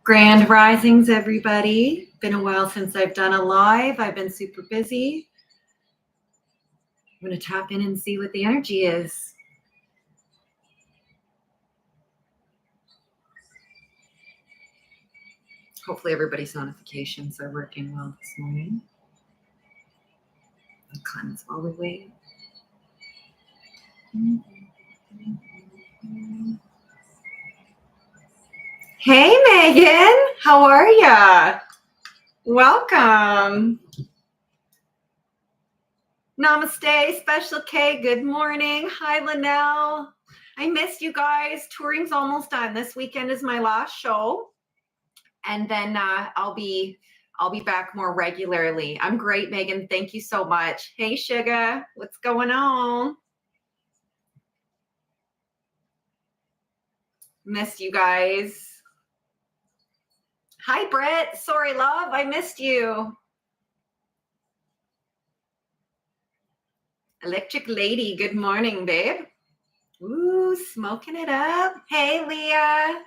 Grand risings, everybody. Been a while since I've done a live. I've been super busy. I'm going to tap in and see what the energy is. Hopefully everybody's notifications are working well this morning. I'll cleanse while we wait. Hey, Megan. How are ya? Welcome. Namaste, Special K. Good morning. Hi, Linnell. I missed you guys. Touring's almost done. This weekend is my last show. And then I'll be back more regularly. I'm great, Megan. Thank you so much. Hey, Sugar, what's going on? Missed you guys. Hi, Brett. Sorry, love. I missed you. Electric Lady. Good morning, babe. Ooh, smoking it up. Hey, Leah.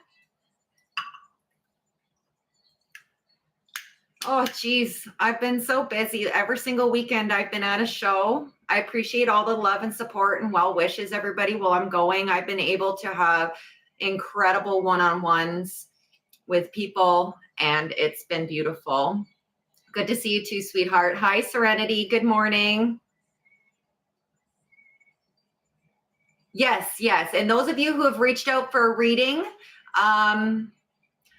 Oh, geez. I've been so busy. Every single weekend I've been at a show. I appreciate all the love and support and well wishes, everybody, while I'm going. I've been able to have incredible one-on-ones with people, and it's been beautiful. Good to see you too, sweetheart. Hi, Serenity. Good morning. Yes. And those of you who have reached out for a reading, I'm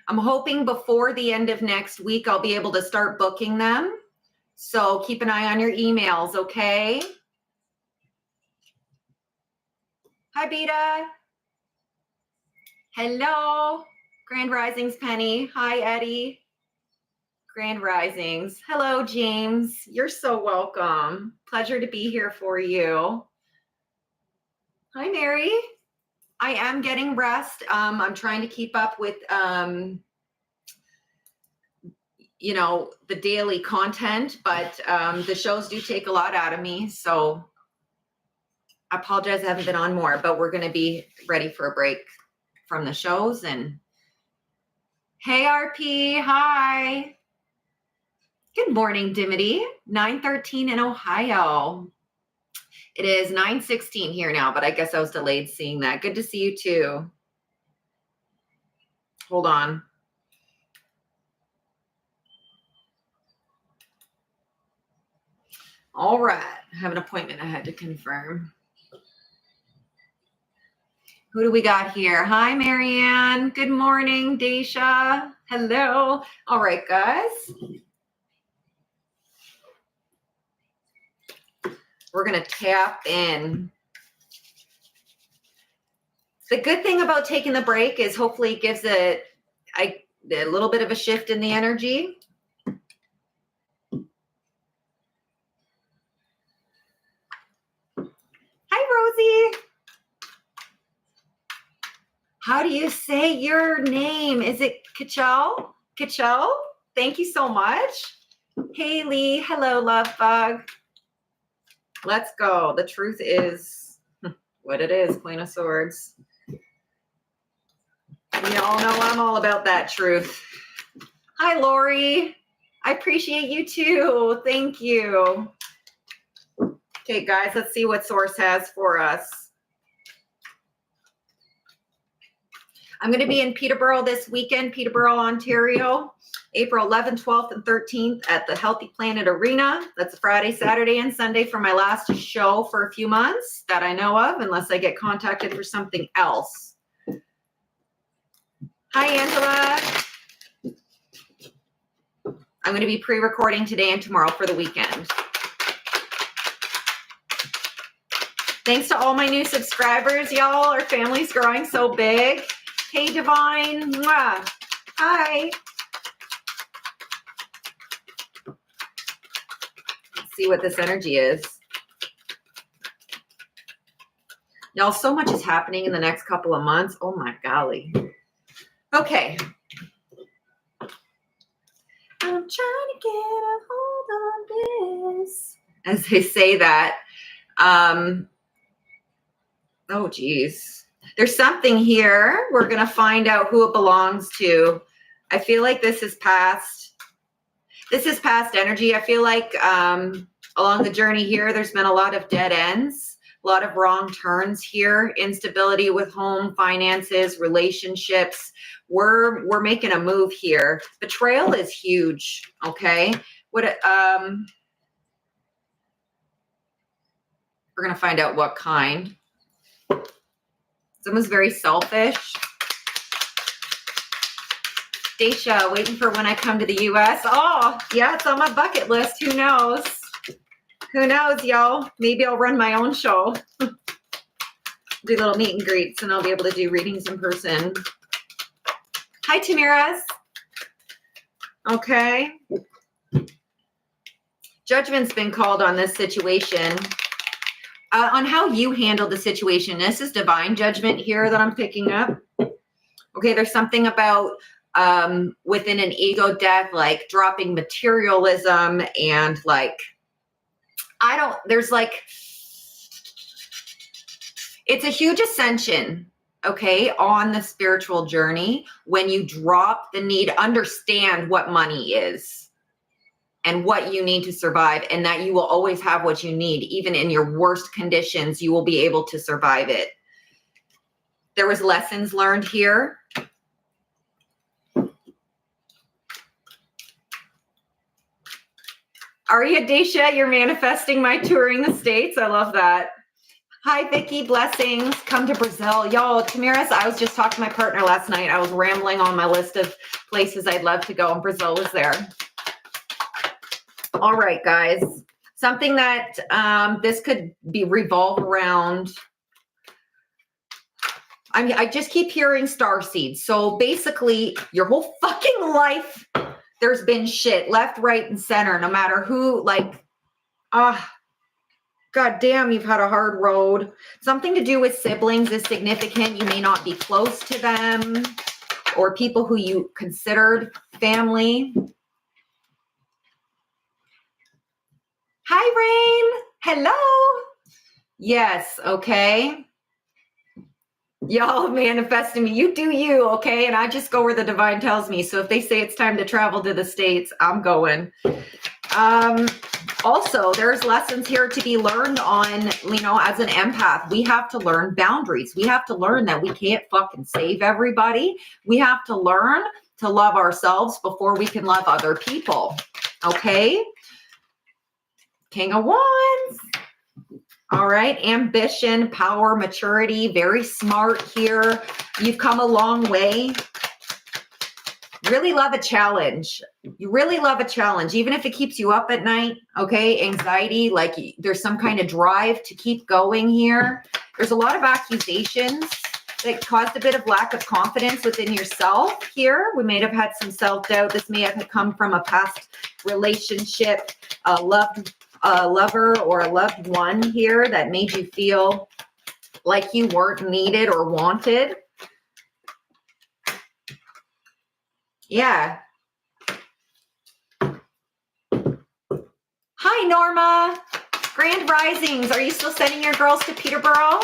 hoping before the end of next week, I'll be able to start booking them. So keep an eye on your emails, okay? Hi, Beta. Hello. Grand Risings, Penny. Hi, Eddie. Grand Risings. Hello, James. You're so welcome. Pleasure to be here for you. Hi, Mary. I am getting rest. I'm trying to keep up with, the daily content, but the shows do take a lot out of me. So I apologize I haven't been on more, but we're going to be ready for a break from the shows. And hey, RP. Hi. Good morning, Dimity. 9:13 in Ohio. It is 9:16 here now, but I guess I was delayed seeing that. Good to see you too. Hold on. All right. I have an appointment I had to confirm. Who do we got here? Hi, Marianne. Good morning, Daisha. Hello. All right, guys. We're going to tap in. The good thing about taking the break is hopefully it gives a little bit of a shift in the energy. Hi, Rosie. How do you say your name? Is it Kachel? Kachel? Thank you so much. Haley. Hello, love bug. Let's go. The truth is what it is, Queen of Swords. You all know I'm all about that truth. Hi, Lori. I appreciate you too. Thank you. Okay, guys, let's see what Source has for us. I'm going to be in Peterborough this weekend, Peterborough, Ontario, April 11th, 12th, and 13th at the Healthy Planet Arena. That's Friday, Saturday, and Sunday for my last show for a few months that I know of, unless I get contacted for something else. Hi, Angela. I'm going to be pre-recording today and tomorrow for the weekend. Thanks to all my new subscribers, y'all. Our family's growing so big. Hey, Divine. Mwah. Hi. Let's see what this energy is. Y'all, so much is happening in the next couple of months. Oh, my golly. Okay. I'm trying to get a hold on this. As they say that. Oh, geez. There's something here. We're going to find out who it belongs to. I feel like this is past energy. I feel like along the journey here, there's been a lot of dead ends, a lot of wrong turns here, instability with home, finances, relationships. We're making a move here. Betrayal is huge, okay? We're gonna find out what kind. Someone's very selfish. Daisha, waiting for when I come to the US. Oh, yeah, it's on my bucket list. Who knows? Who knows, y'all? Maybe I'll run my own show. Do little meet and greets, and I'll be able to do readings in person. Hi, Tamiras. Okay. Judgment's been called on this situation. On how you handle the situation. This is divine judgment here that I'm picking up. Okay, there's something about within an ego death, like dropping materialism and like, it's a huge ascension, okay, on the spiritual journey when you drop the need, understand what money is and what you need to survive, and that you will always have what you need. Even in your worst conditions, you will be able to survive it. There was lessons learned here. Aria Daisha, you're manifesting my touring the States. I love that. Hi, Vicky. Blessings. Come to Brazil. Y'all, Tamiris, I was just talking to my partner last night. I was rambling on my list of places I'd love to go, and Brazil was there. All right, guys. Something that this could be revolve around. I just keep hearing star seeds. So basically, your whole fucking life, there's been shit left, right, and center, no matter who, like, God damn, you've had a hard road. Something to do with siblings is significant. You may not be close to them or people who you considered family. Hi, Rain. Hello. Yes, okay. Y'all manifesting me. You do you, okay? And I just go where the divine tells me. So if they say it's time to travel to the States, I'm going. Also, there's lessons here to be learned on, you know, as an empath, we have to learn boundaries. We have to learn that we can't fucking save everybody. We have to learn to love ourselves before we can love other people. Okay? King of Wands. All right, ambition, power, maturity, very smart here. You've come a long way. Really love a challenge. You really love a challenge, even if it keeps you up at night, okay? Anxiety, like there's some kind of drive to keep going here. There's a lot of accusations that caused a bit of lack of confidence within yourself here. We may have had some self-doubt. This may have come from a past relationship, a lover or a loved one here that made you feel like you weren't needed or wanted. Yeah. Hi, Norma. Grand Risings. Are you still sending your girls to Peterborough?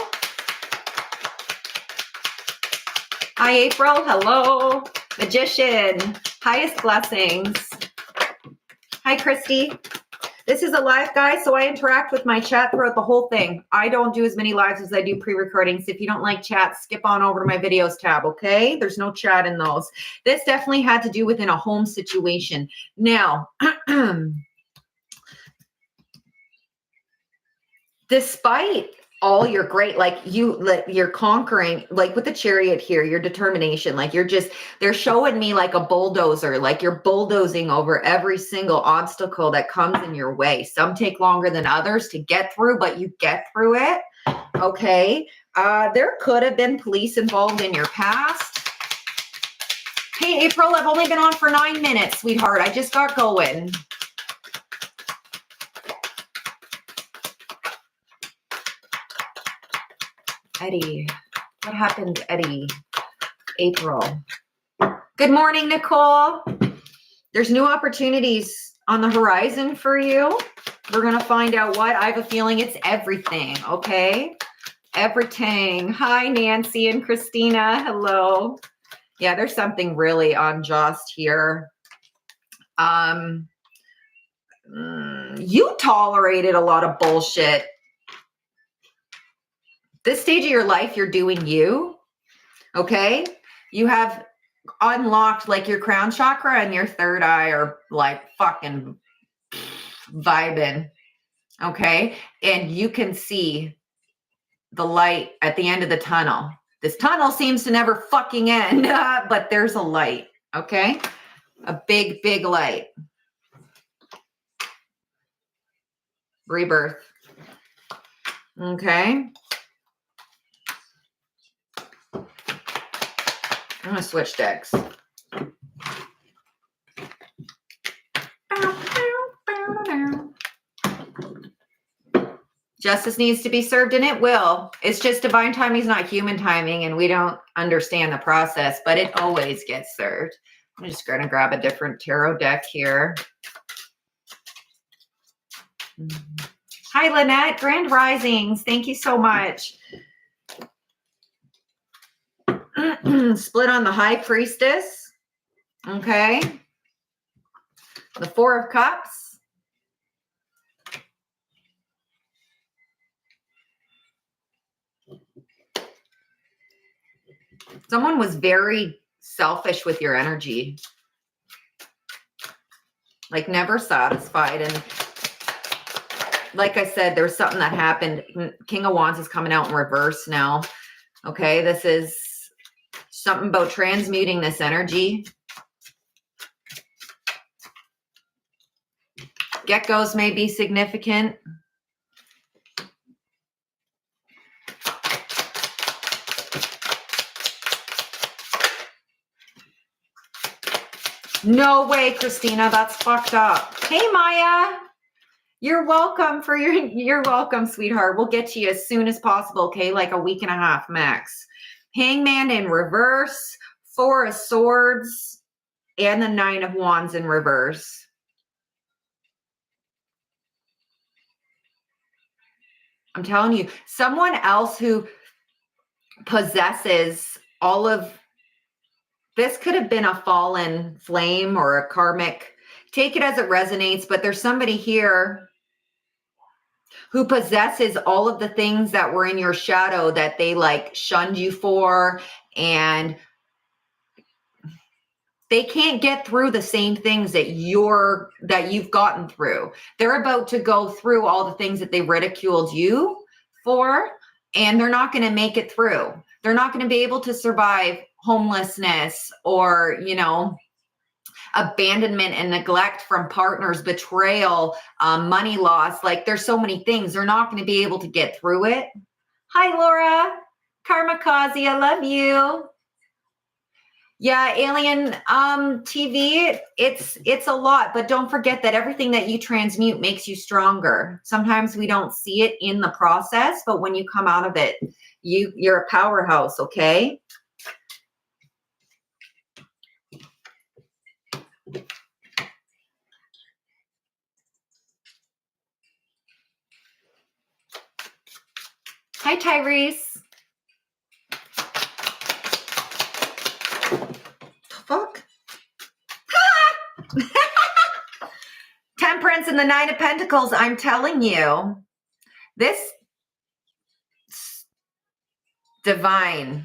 Hi, April. Hello. Magician. Highest blessings. Hi, Christy. This is a live, guys, so I interact with my chat throughout the whole thing. I don't do as many lives as I do pre-recordings. If you don't like chat, skip on over to my videos tab, okay? There's no chat in those. This definitely had to do within a home situation. Now, despite all your great, like you're conquering, like with the Chariot here, your determination, like they're showing me like a bulldozer, like you're bulldozing over every single obstacle that comes in your way. Some take longer than others to get through, but you get through it. Okay. There could have been police involved in your past. Hey, April, I've only been on for 9 minutes, sweetheart. I just got going. Eddie, what happened, Eddie? April. Good morning, Nicole. There's new opportunities on the horizon for you. We're going to find out what. I have a feeling it's everything, okay? Everything. Hi, Nancy and Christina. Hello. Yeah, there's something really unjust here. You tolerated a lot of bullshit. This stage of your life, you're doing you. Okay? You have unlocked like your crown chakra and your third eye are like fucking vibing. Okay? And you can see the light at the end of the tunnel. This tunnel seems to never fucking end, but there's a light. Okay? A big, big light. Rebirth. Okay? I'm going to switch decks. Justice needs to be served, and it will. It's just divine timing is not human timing, and we don't understand the process, but it always gets served. I'm just going to grab a different tarot deck here. Hi, Lynette. Grand Risings. Thank you so much. Split on the High Priestess. Okay. The Four of Cups. Someone was very selfish with your energy. Like never satisfied. And like I said, there was something that happened. King of Wands is coming out in reverse now. Okay. This is something about transmuting this energy. Geckos may be significant. No way, Christina. That's fucked up. Hey, Maya. You're welcome for you're welcome, sweetheart. We'll get to you as soon as possible, okay? Like a week and a half max. Hangman in reverse, Four of Swords, and the Nine of Wands in reverse. I'm telling you, someone else who possesses all of this could have been a fallen flame or a karmic. Take it as it resonates, but there's somebody here who possesses all of the things that were in your shadow that they like shunned you for, and they can't get through the same things that you've gotten through. They're about to go through all the things that they ridiculed you for, and they're not going to make it through. They're not going to be able to survive homelessness or, abandonment and neglect from partners, betrayal, money loss. Like there's so many things. They're not going to be able to get through it. Hi, Laura. Karmakazi, I love you. Yeah, Alien TV, it's a lot, but don't forget that everything that you transmute makes you stronger. Sometimes we don't see it in the process, but when you come out of it, you're a powerhouse, okay? Hi, Tyrese. Fuck. Temperance and the Nine of Pentacles. I'm telling you, this divine.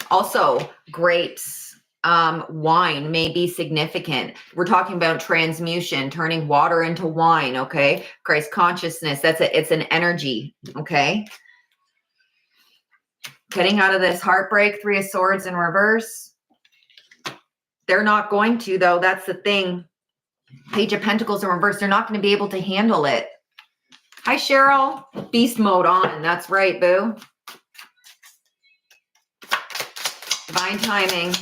Also, grapes, wine may be significant. We're talking about transmutation, turning water into wine. Okay, Christ consciousness. It's an energy. Okay. Getting out of this heartbreak, Three of Swords in reverse. They're not going to, though. That's the thing. Page of Pentacles in reverse. They're not going to be able to handle it. Hi, Cheryl. Beast mode on. That's right, boo. Divine timing.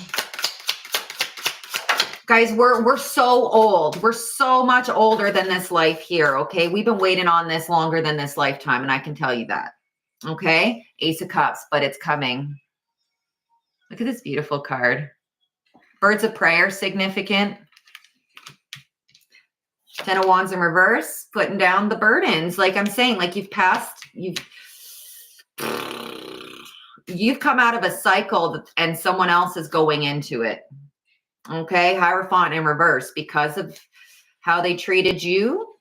Guys, we're so old. We're so much older than this life here, okay? We've been waiting on this longer than this lifetime, and I can tell you that. Okay? Ace of Cups, but it's coming. Look at this beautiful card. Birds of Prey are significant. Ten of Wands in reverse, putting down the burdens. Like I'm saying, like you've you've come out of a cycle and someone else is going into it. Okay, Hierophant in reverse because of how they treated you.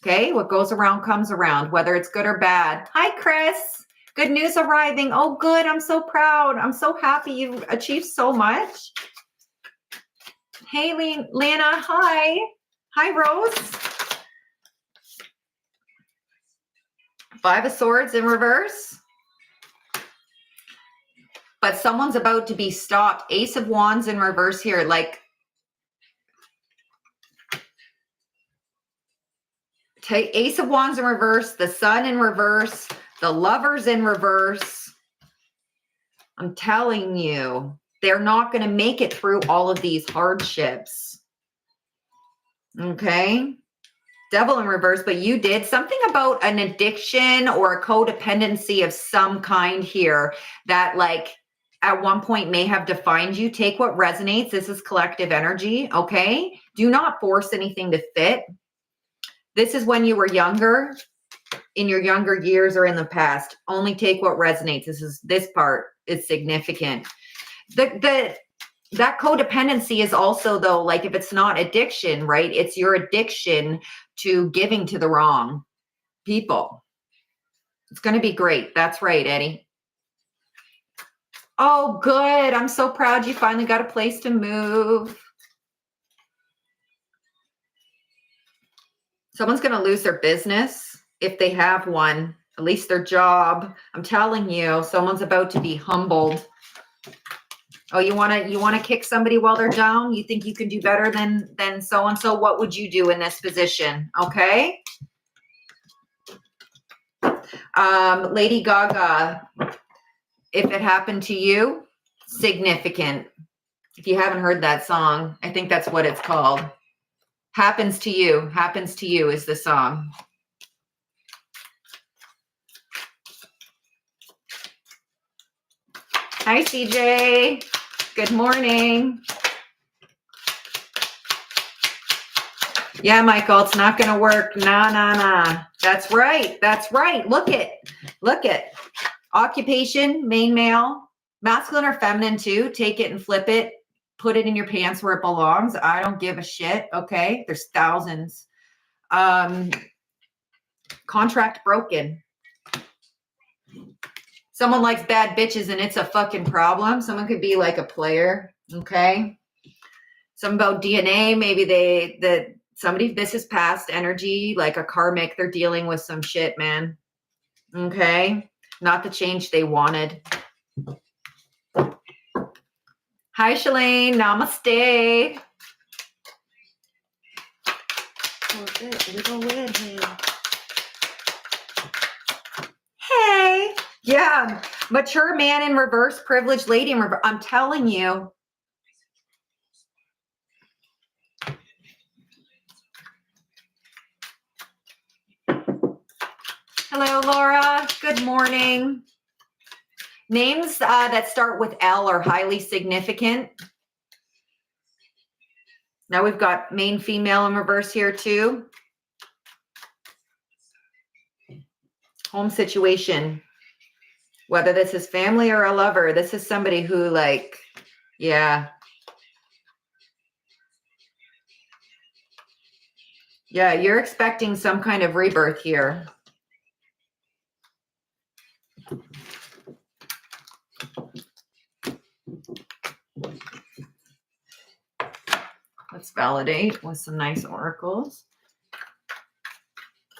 Okay, what goes around comes around, whether it's good or bad. Hi, Chris. Good news arriving. Oh, good. I'm so proud. I'm so happy you achieved so much. Hey, Lana. Hi. Hi, Rose. Five of Swords in reverse. But someone's about to be stopped. Ace of Wands in reverse here. Like, Ace of Wands in reverse, the Sun in reverse, the Lovers in reverse. I'm telling you, they're not going to make it through all of these hardships. Okay? Devil in reverse, but you did something about an addiction or a codependency of some kind here that, like, at one point may have defined you. Take what resonates. This is collective energy, okay? Do not force anything to fit. This is when you were younger, in your younger years or in the past. Only take what resonates. This part is significant. That codependency is also, though, like, if it's not addiction, right? It's your addiction to giving to the wrong people. It's going to be great. That's right, Eddie. Oh, good. I'm so proud you finally got a place to move. Someone's going to lose their business if they have one, at least their job. I'm telling you, someone's about to be humbled. Oh, you want to kick somebody while they're down? You think you can do better than so and so? What would you do in this position? Okay. Lady Gaga, if it happened to you, significant. If you haven't heard that song, I think that's what it's called. Happens to you is the song. Hi, CJ. Good morning. Yeah, Michael, it's not going to work. Nah. That's right. Look it. Occupation, main male, masculine or feminine too. Take it and flip it. Put it in your pants where it belongs. I don't give a shit. Okay. There's thousands. Contract broken. Someone likes bad bitches and it's a fucking problem. Someone could be like a player. Okay. Something about DNA. Maybe this is past energy, like a karmic. They're dealing with some shit, man. Okay. Not the change they wanted. Hi, Shalane. Namaste. Hey. Yeah. Mature man in reverse, privileged lady in reverse. I'm telling you. Hello, Laura. Good morning. Names that start with L are highly significant. Now we've got main female in reverse here too. Home situation. Whether this is family or a lover, this is somebody who, like, yeah. Yeah, you're expecting some kind of rebirth here. Let's validate with some nice oracles.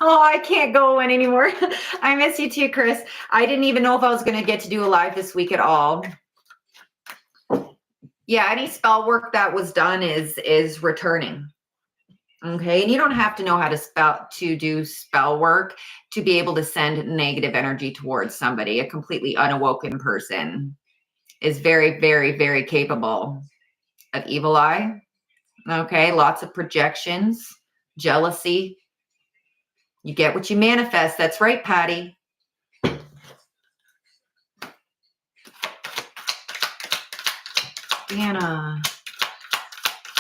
Oh, I can't go in anymore. I miss you too, Chris. I didn't even know if I was going to get to do a live this week at all. Yeah, any spell work that was done is returning. Okay, and you don't have to know how to do spell work to be able to send negative energy towards somebody. A completely unawoken person is very, very, very capable of evil eye. Okay, lots of projections, jealousy. You get what you manifest. That's right, Patty. Anna.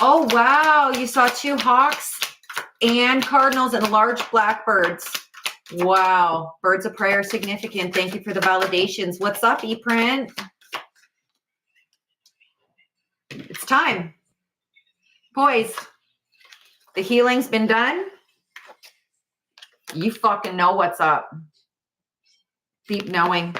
Oh, wow. You saw two hawks and cardinals and large blackbirds. Wow. Birds of prey are significant. Thank you for the validations. What's up, ePrint? It's time. Boys, the healing's been done. You fucking know what's up. Deep knowing.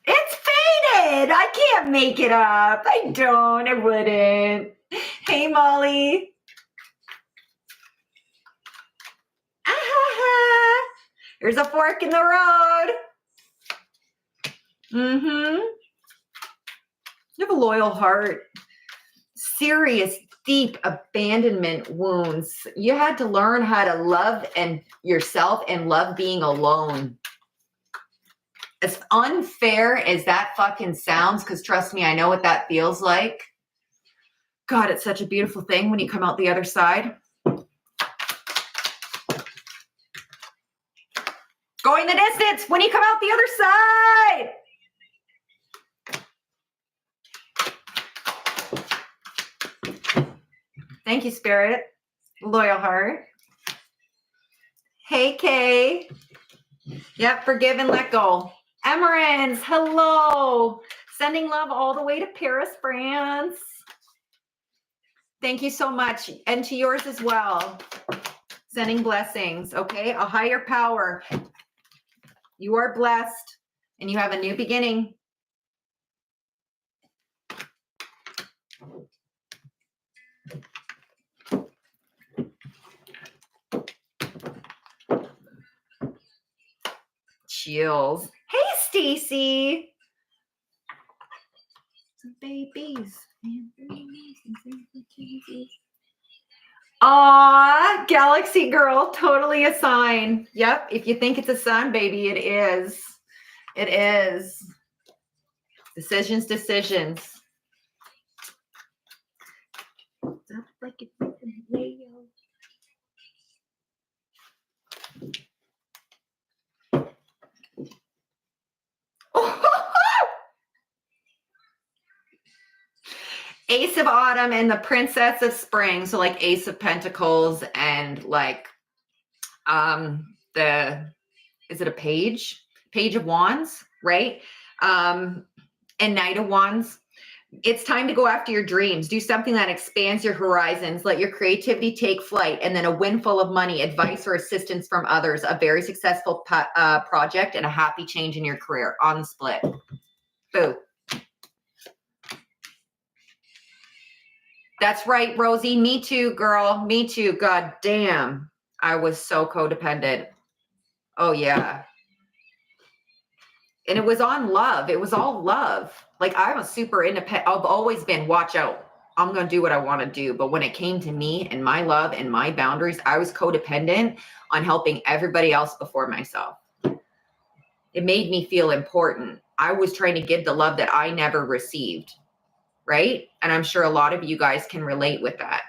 It's faded. I can't make it up. I wouldn't. Hey, Molly. There's a fork in the road. You have a loyal heart. Serious, deep abandonment wounds. You had to learn how to love and yourself and love being alone. As unfair as that fucking sounds, because trust me, I know what that feels like. God, it's such a beautiful thing when you come out the other side. Going the distance when you come out the other side. Thank you, Spirit. Loyal heart. Hey, Kay. Yep, forgive and let go. Emerance, hello. Sending love all the way to Paris, France. Thank you so much. And to yours as well. Sending blessings, okay? A higher power. You are blessed and you have a new beginning. Chills. Hey, Stacy. Some babies. Aw, Galaxy Girl, totally a sign. Yep, if you think it's a sign, baby, it is. It is. Decisions. Ace of Autumn and the Princess of Spring. So like Ace of Pentacles and like is it a page? Page of Wands, right? And Knight of Wands. It's time to go after your dreams. Do something that expands your horizons. Let your creativity take flight. And then a windfall of money, advice or assistance from others, a very successful project, and a happy change in your career on the split. Boo. That's right, Rosie. Me too, girl. Me too. God damn. I was so codependent. Oh, yeah. And it was on love. It was all love. Like, I'm a super independent. I've always been, watch out. I'm going to do what I want to do. But when it came to me and my love and my boundaries, I was codependent on helping everybody else before myself. It made me feel important. I was trying to give the love that I never received. Right? And I'm sure a lot of you guys can relate with that.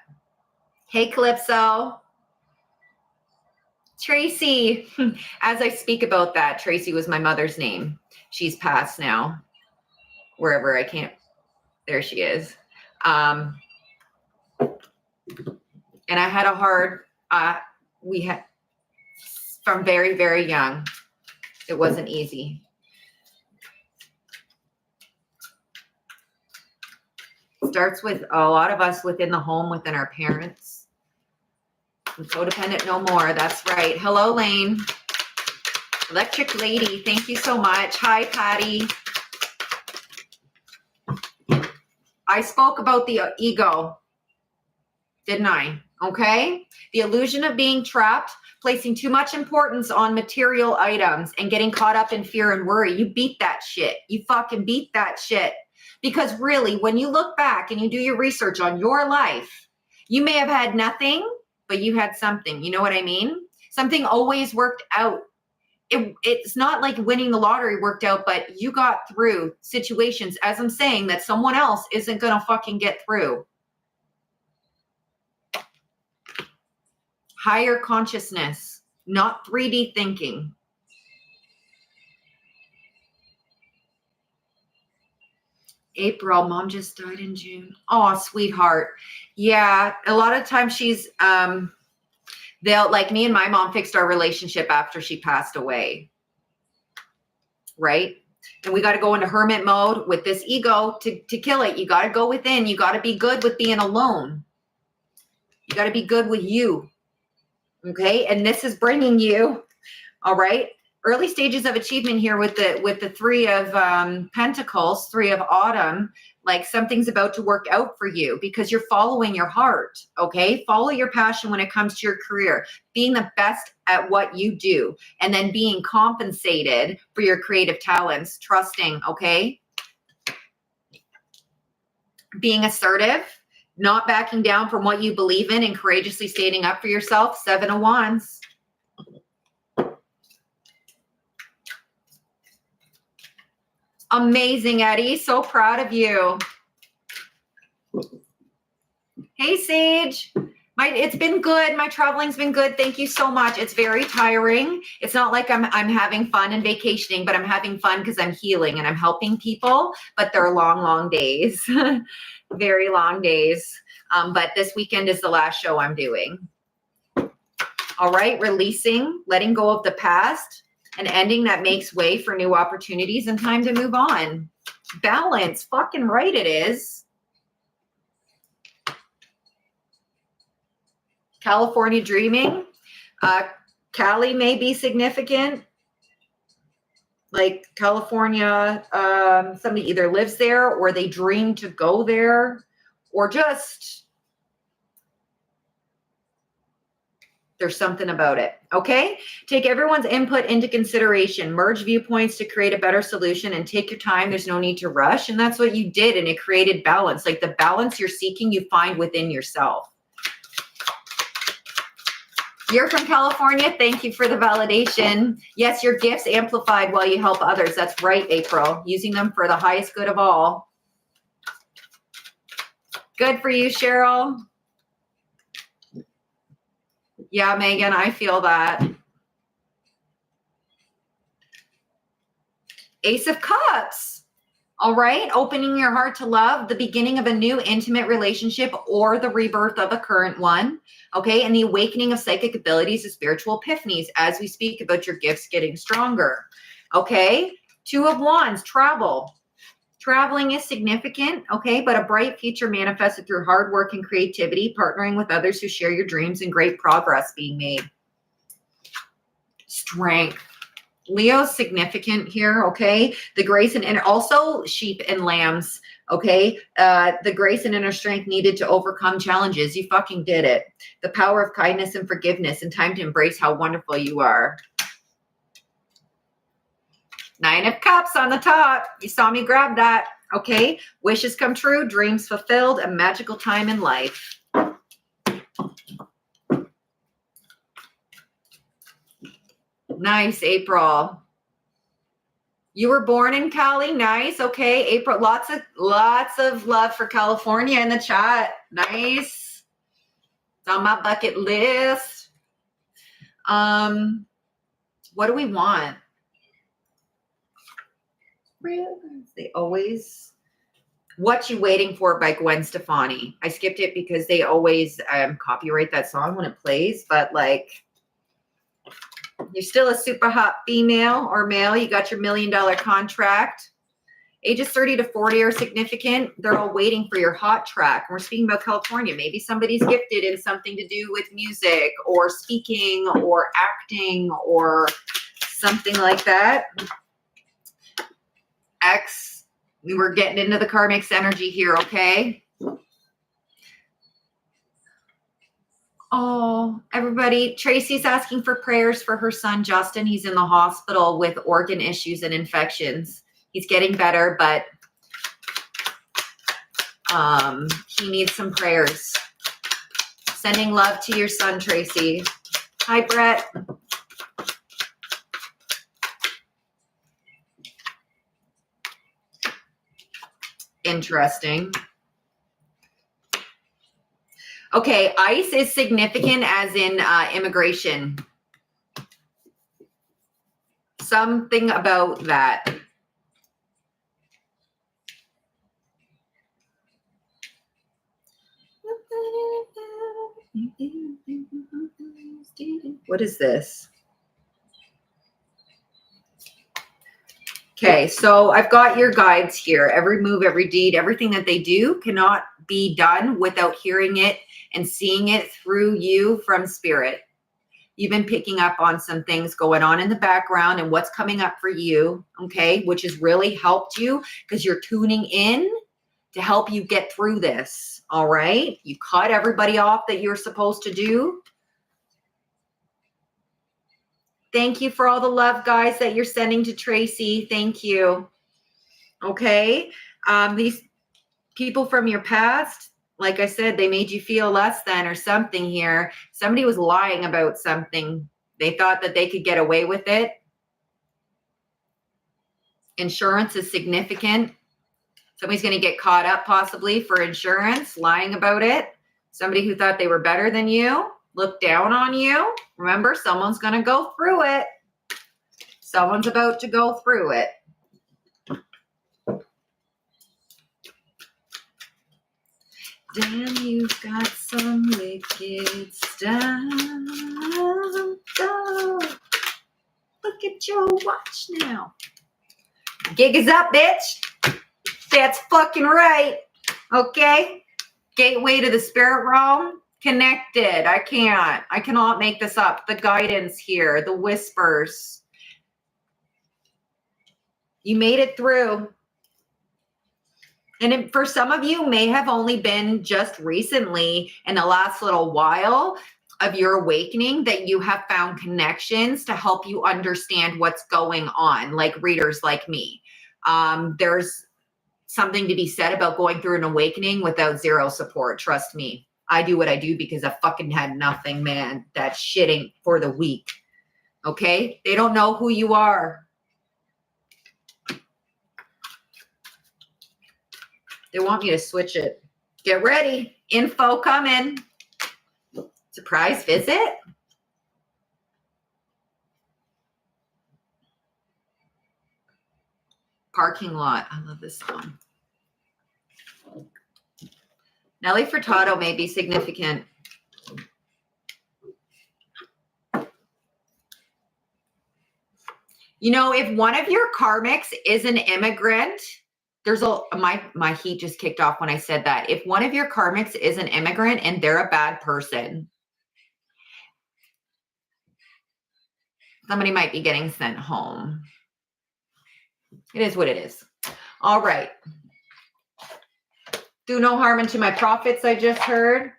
Hey, Calypso. Tracy. As I speak about that, Tracy was my mother's name. She's passed now. Wherever I can't. There she is. And I had a hard, we had, from very, very young, it wasn't easy. Starts with a lot of us within the home, within our parents. I'm codependent no more. That's right. Hello, Lane. Electric Lady. Thank you so much. Hi, Patty. I spoke about the ego, didn't I? Okay. The illusion of being trapped, placing too much importance on material items and getting caught up in fear and worry. You beat that shit. You fucking beat that shit. Because really, when you look back and you do your research on your life, you may have had nothing, but you had something. You know what I mean? Something always worked out. It's not like winning the lottery worked out, but you got through situations, as I'm saying, that someone else isn't going to fucking get through. Higher consciousness, not 3D thinking. April, mom just died in June. Oh, sweetheart. Yeah, a lot of times she's They'll, like me and my mom fixed our relationship after she passed away. Right? And we got to go into hermit mode with this ego to kill it. You got to go within. You got to be good with being alone. You got to be good with you. Okay. And this is bringing you, all right, early stages of achievement here with the Three of Pentacles, Three of Autumn. Like something's about to work out for you because you're following your heart. Okay. Follow your passion when it comes to your career, being the best at what you do, and then being compensated for your creative talents, trusting. Okay. Being assertive, not backing down from what you believe in, and courageously standing up for yourself. Seven of Wands. Amazing, Eddie. So proud of you. Hey, Sage. It's been good. My traveling's been good. Thank you so much. It's very tiring. It's not like I'm having fun and vacationing, but I'm having fun because I'm healing and I'm helping people. But they're long, long days. Very long days. But this weekend is the last show I'm doing. All right. Releasing, letting go of the past. An ending that makes way for new opportunities and time to move on. Balance. Fucking right it is. California dreaming. Cali may be significant. Like California, somebody either lives there or they dream to go there, or just there's something about it. Okay. Take everyone's input into consideration, merge viewpoints to create a better solution, and take your time. There's no need to rush. And that's what you did. And it created balance. Like the balance you're seeking, you find within yourself. You're from California. Thank you for the validation. Yes, your gifts amplified while you help others. That's right, April. Using them for the highest good of all. Good for you, Cheryl. Yeah, Megan, I feel that. Ace of Cups. All right. Opening your heart to love, the beginning of a new intimate relationship or the rebirth of a current one. Okay. And the awakening of psychic abilities and spiritual epiphanies as we speak about your gifts getting stronger. Okay. Two of Wands, travel. Traveling is significant, okay, but a bright future manifested through hard work and creativity, partnering with others who share your dreams, and great progress being made. Strength. Leo's significant here, okay? The grace and also sheep and lambs, okay? The grace and inner strength needed to overcome challenges. You fucking did it. The power of kindness and forgiveness and time to embrace how wonderful you are. Nine of Cups on the top. You saw me grab that. Okay. Wishes come true. Dreams fulfilled. A magical time in life. Nice, April. You were born in Cali. Nice. Okay. April, lots of love for California in the chat. Nice. It's on my bucket list. What do we want? They always. What You Waiting For by Gwen Stefani. I skipped it because they always copyright that song when it plays, but like you're still a super hot female or male. You got your $1 million contract. Ages 30 to 40 are significant. They're all waiting for your hot track. We're speaking about California. Maybe somebody's gifted in something to do with music or speaking or acting or something like that. X, we're getting into the karmic energy here, okay? Oh, everybody, Tracy's asking for prayers for her son, Justin. He's in the hospital with organ issues and infections. He's getting better, but he needs some prayers. Sending love to your son, Tracy. Hi, Brett. Interesting. Okay, ICE is significant as in immigration. Something about that. What is this? Okay, so I've got your guides here. Every move, every deed, everything that they do cannot be done without hearing it and seeing it through you from spirit. You've been picking up on some things going on in the background and what's coming up for you, okay, which has really helped you because you're tuning in to help you get through this, all right? You cut everybody off that you're supposed to do. Thank you for all the love, guys, that you're sending to Tracy. Thank you. Okay. These people from your past, like I said, they made you feel less than or something here. Somebody was lying about something. They thought that they could get away with it. Insurance is significant. Somebody's going to get caught up possibly for insurance, lying about it. Somebody who thought they were better than you, looked down on you. Remember, someone's going to go through it. Someone's about to go through it. Damn, you've got some wicked stuff. Oh, look at your watch now. Gig is up, bitch. That's fucking right. Okay? Gateway to the spirit realm. Connected. I cannot make this up. The guidance here, the whispers. You made it through. And for some of you, may have only been just recently in the last little while of your awakening that you have found connections to help you understand what's going on, like readers like me. There's something to be said about going through an awakening without zero support. Trust me. I do what I do because I fucking had nothing, man. That shit ain't for the weak. Okay? They don't know who you are. They want me to switch it. Get ready. Info coming. Surprise visit. Parking lot. I love this song. Nelly Furtado may be significant. You know, if one of your karmics is an immigrant, there's my heat just kicked off when I said that. If one of your karmics is an immigrant and they're a bad person, somebody might be getting sent home. It is what it is. All right. Do no harm unto my prophets, I just heard.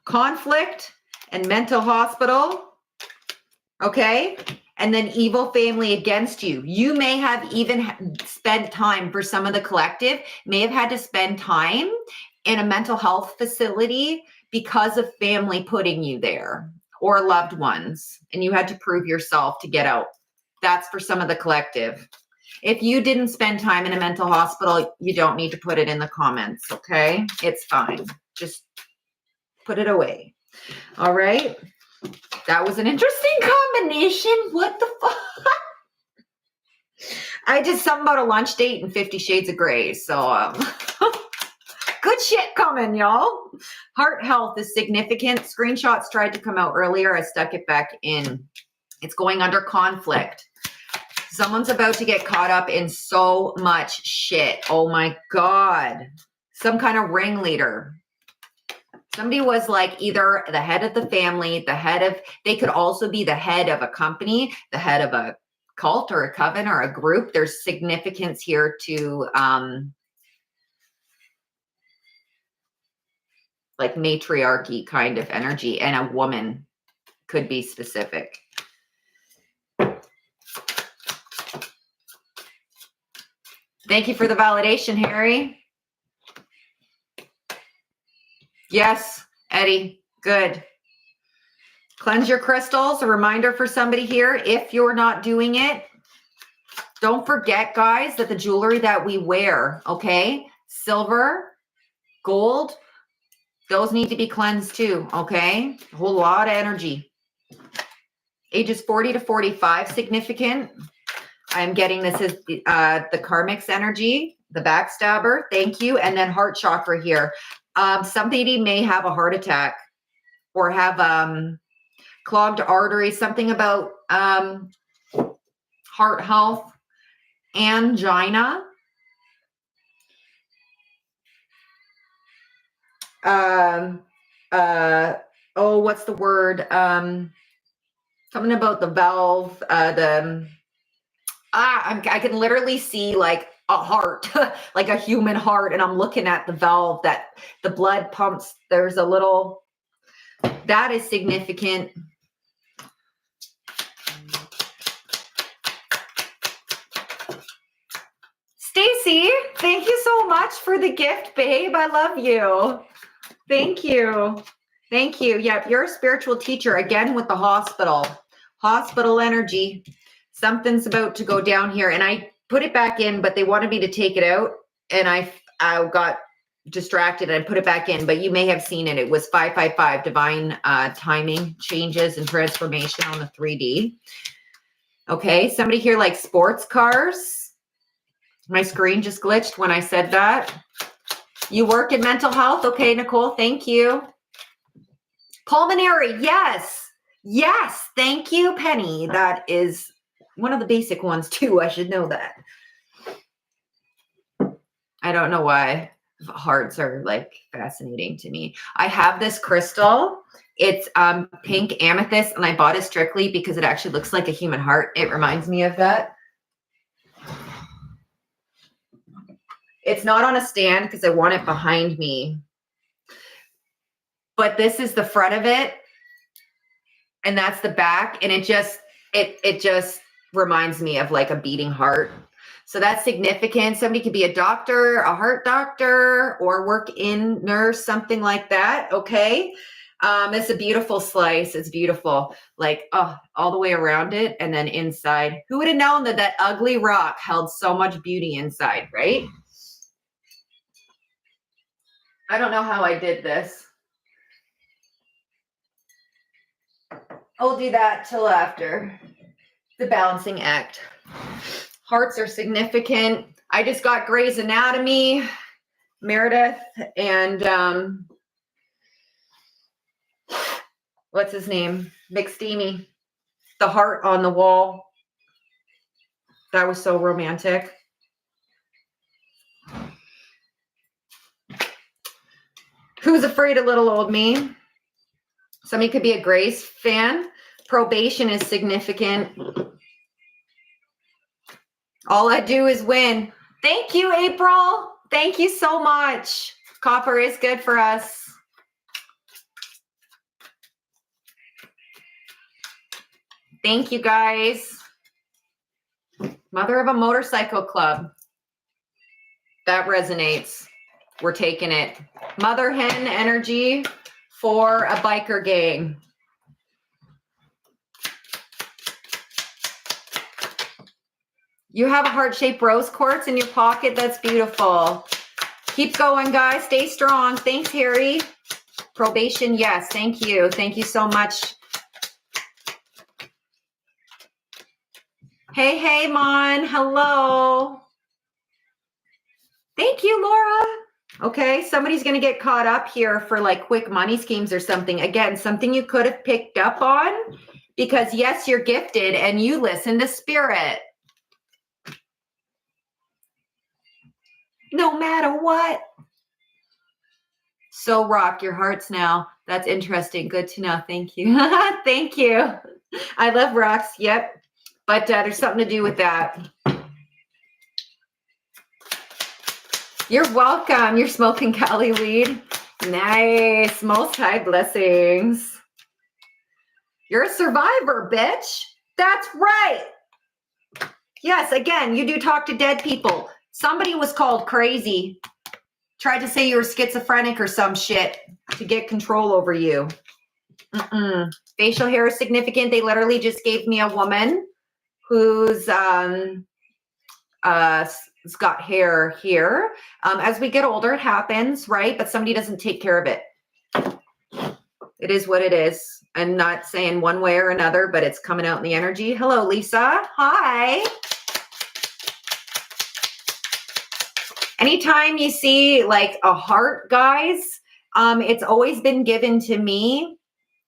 Conflict and mental hospital. Okay. And then evil family against you. You may have even spent time, for some of the collective, may have had to spend time in a mental health facility because of family putting you there or loved ones. And you had to prove yourself to get out. That's for some of the collective. If you didn't spend time in a mental hospital, you don't need to put it in the comments, okay? It's fine. Just put it away. All right? That was an interesting combination. What the fuck? I did something about a lunch date and 50 Shades of Grey. So, good shit coming, y'all. Heart health is significant. Screenshots tried to come out earlier. I stuck it back in. It's going under conflict. Someone's about to get caught up in so much shit. Oh my God. Some kind of ringleader. Somebody was like either the head of the family, they could also be the head of a company, the head of a cult or a coven or a group. There's significance here to like matriarchy kind of energy, and a woman could be specific. Thank you for the validation, Harry. Yes, Eddie, good. Cleanse your crystals. A reminder for somebody here, if you're not doing it, don't forget, guys, that the jewelry that we wear, okay, silver, gold, those need to be cleansed too, okay? A whole lot of energy. Ages 40 to 45, significant. I'm getting this as the karmic's energy, the backstabber. Thank you. And then heart chakra here. Somebody may have a heart attack or have clogged arteries, something about heart health, angina. What's the word? Something about the valve, I can literally see like a heart, like a human heart, and I'm looking at the valve that the blood pumps. There's a little, that is significant. Stacy, thank you so much for the gift, babe. I love you. Thank you. Thank you. Yep, you're a spiritual teacher again with the hospital energy. Something's about to go down here, and I put it back in, but they wanted me to take it out, and I got distracted and I put it back in, but you may have seen it. It was 555, divine timing, changes and transformation on the 3D. Okay, somebody here likes sports cars. My screen just glitched when I said that. You work in mental health. Okay, Nicole, thank you. Pulmonary, yes. Yes, thank you, Penny. That is one of the basic ones too. I should know that. I don't know why hearts are like fascinating to me. I have this crystal. It's pink amethyst, and I bought it strictly because it actually looks like a human heart. It reminds me of that. It's not on a stand because I want it behind me. But this is the front of it, and that's the back, and it just reminds me of like a beating heart. So that's significant. Somebody could be a doctor, a heart doctor, or work in nurse, something like that. Okay. It's a beautiful slice. It's beautiful. Like, oh, all the way around it. And then inside, who would have known that that ugly rock held so much beauty inside, right? I don't know how I did this. I'll do that till after the balancing act. Hearts are significant. I just got Grey's Anatomy, Meredith, and what's his name? McSteamy. The heart on the wall. That was so romantic. Who's afraid of little old me? Somebody could be a Grey's fan. Probation is significant. All I do is win. Thank you, April. Thank you so much. Copper is good for us. Thank you, guys. Mother of a motorcycle club. That resonates. We're taking it. Mother hen energy for a biker gang. You have a heart-shaped rose quartz in your pocket. That's beautiful. Keep going, guys. Stay strong. Thanks, Harry. Probation, yes. Thank you. Thank you so much. Hey, hey, Mon. Hello. Thank you, Laura. Okay, somebody's going to get caught up here for like quick money schemes or something. Again, something you could have picked up on because, yes, you're gifted and you listen to spirit. No matter what. So rock your hearts now. That's interesting. Good to know. Thank you. Thank you. I love rocks. Yep. But there's something to do with that. You're welcome. You're smoking Cali weed. Nice. Most high blessings. You're a survivor, bitch. That's right. Yes, again, you do talk to dead people. Somebody was called crazy. Tried to say you were schizophrenic or some shit to get control over you. Facial hair is significant. They literally just gave me a woman who's got hair here. As we get older, it happens, right? But somebody doesn't take care of it. It is what it is. I'm not saying one way or another, but it's coming out in the energy. Hello, Lisa. Hi. Anytime you see like a heart, guys, It's always been given to me.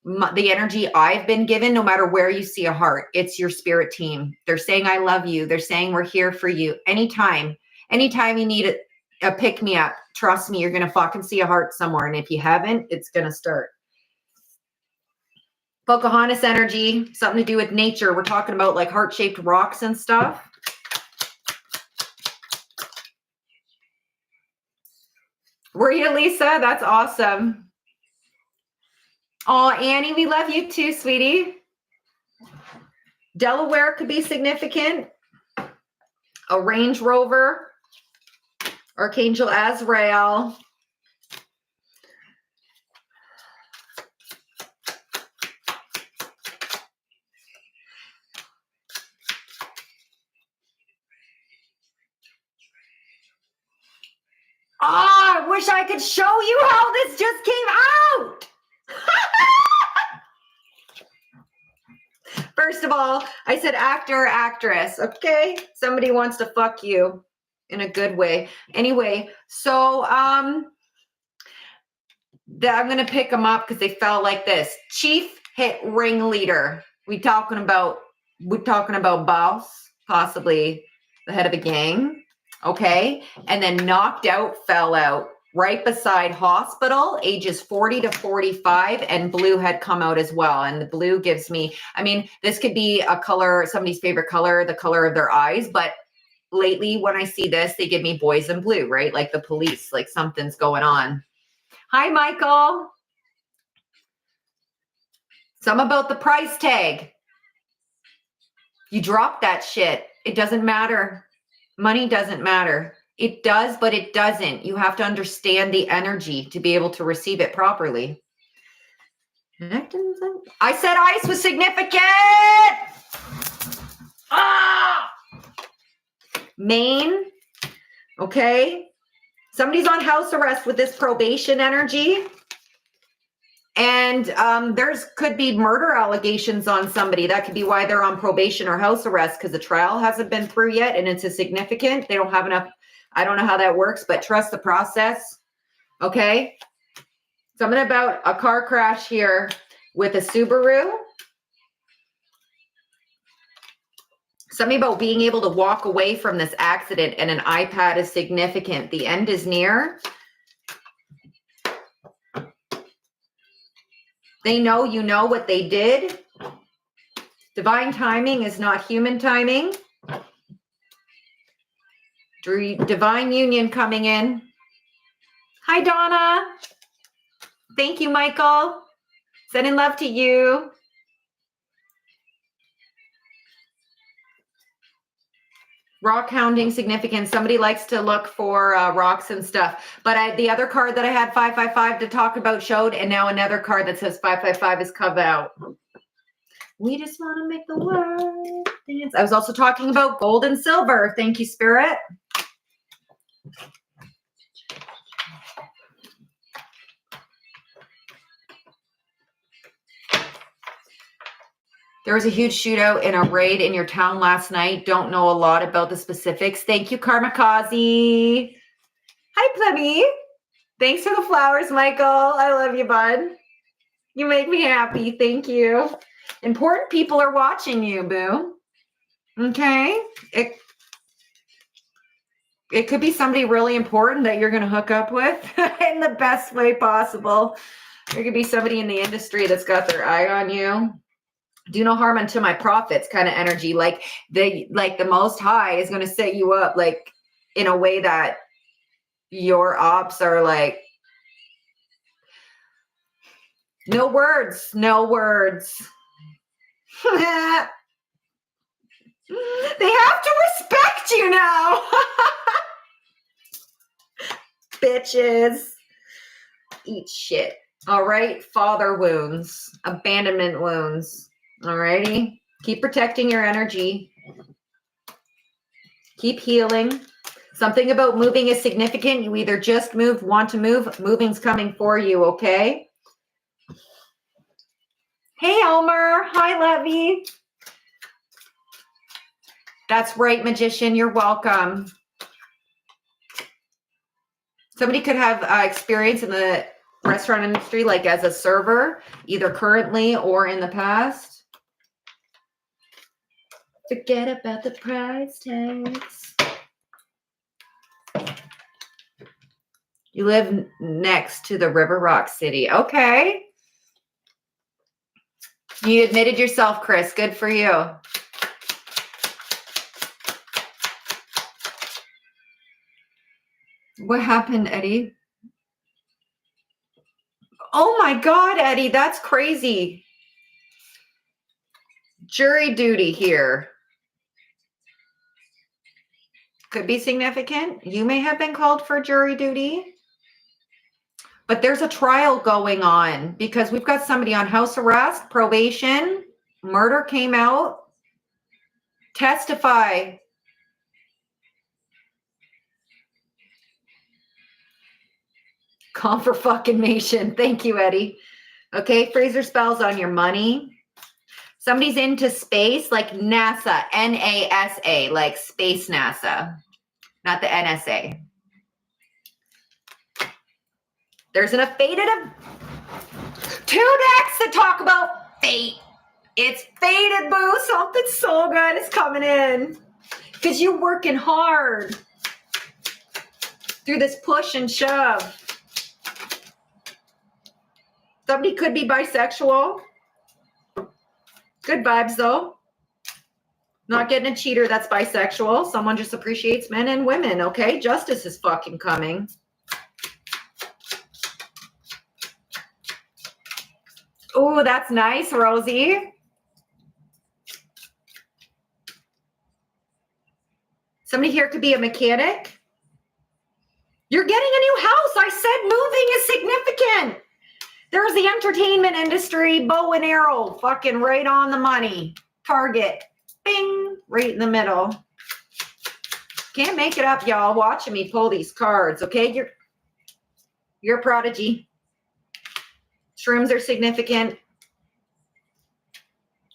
The energy I've been given, no matter where you see a heart, it's your spirit team. They're saying, I love you. They're saying, we're here for you. Anytime you need a pick me up, trust me, you're going to fucking see a heart somewhere. And if you haven't, it's going to start. Pocahontas energy, something to do with nature. We're talking about like heart-shaped rocks and stuff. Were you, Lisa? That's awesome. Oh, Annie, we love you too, sweetie. Delaware could be significant. A Range Rover. Archangel Azrael. Oh, I wish I could show you how this just came out. First of all, I said actor, actress, okay? Somebody wants to fuck you in a good way. Anyway, so I'm going to pick them up because they fell like this. Chief hit ringleader. We're talking about boss, possibly the head of a gang, okay? And then knocked out, fell out. Right beside hospital, ages 40 to 45, and blue had come out as well. And the blue gives me, I mean, this could be a color, somebody's favorite color, the color of their eyes. But lately when I see this, they give me boys in blue, right? Like the police, like something's going on. Hi, Michael. Some about the price tag. You drop that shit. It doesn't matter. Money doesn't matter. It does, but it doesn't. You have to understand the energy to be able to receive it properly. I said ice was significant. Ah! Maine. Okay. Somebody's on house arrest with this probation energy. And there's could be murder allegations on somebody. That could be why they're on probation or house arrest, because the trial hasn't been through yet and it's a significant. They don't have enough. I don't know how that works, but trust the process. Okay. Something about a car crash here with a Subaru. Something about being able to walk away from this accident, and an iPad is significant. The end is near. They know you know what they did. Divine timing is not human timing. Divine union coming in. Hi, Donna. Thank you, Michael. Sending love to you. Rock hounding significance. Somebody likes to look for rocks and stuff. But the other card that I had 555 to talk about showed, and now another card that says 555 is come out. We just want to make the world dance. I was also talking about gold and silver. Thank you, Spirit. There was a huge shootout in a raid in your town last night. Don't know a lot about the specifics. Thank you, Karmikaze. Hi, Plebby. Thanks for the flowers, Michael. I love you, bud. You make me happy. Thank you. Important people are watching you, boo. Okay. It could be somebody really important that you're going to hook up with in the best way possible. There could be somebody in the industry that's got their eye on you. Do no harm unto my prophets kind of energy. Like the Most High is going to set you up like in a way that your ops are like, no words, no words. They have to respect you now. Bitches. Eat shit. All right. Father wounds, abandonment wounds. All righty. Keep protecting your energy. Keep healing. Something about moving is significant. You either just moved, want to move. Moving's coming for you, okay? Hey, Elmer. Hi, Levy. That's right, Magician. You're welcome. Somebody could have experience in the restaurant industry, like as a server, either currently or in the past. Forget about the price tags. You live next to the River Rock City. Okay. You admitted yourself, Chris. Good for you. What happened, Eddie? Oh my God, Eddie, that's crazy. Jury duty here. Could be significant. You may have been called for jury duty. But there's a trial going on because we've got somebody on house arrest, probation, murder came out. Testify. Confirmation. Thank you, Eddie. Okay, Fraser spells on your money. Somebody's into space, like NASA, NASA, like space NASA, not the NSA. There's a fated of 2 decks that talk about fate. It's fated, boo. Something so good is coming in because you're working hard through this push and shove. Somebody could be bisexual. Good vibes, though. Not getting a cheater that's bisexual. Someone just appreciates men and women, okay? Justice is fucking coming. Oh, that's nice, Rosie. Somebody here could be a mechanic. You're getting a new house. I said moving is significant. There's the entertainment industry, bow and arrow, fucking right on the money. Target, bing, right in the middle. Can't make it up, y'all, watching me pull these cards, okay? You're a prodigy. Shrooms are significant.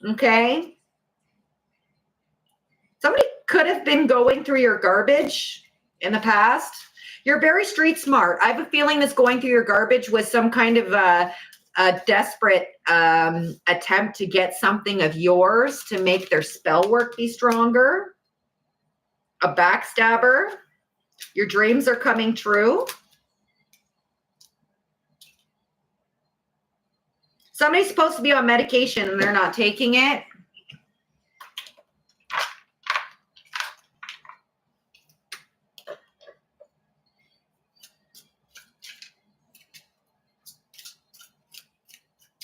Okay? Somebody could have been going through your garbage in the past. You're very street smart. I have a feeling this going through your garbage was some kind of a desperate attempt to get something of yours to make their spell work be stronger. A backstabber. Your dreams are coming true. Somebody's supposed to be on medication and they're not taking it.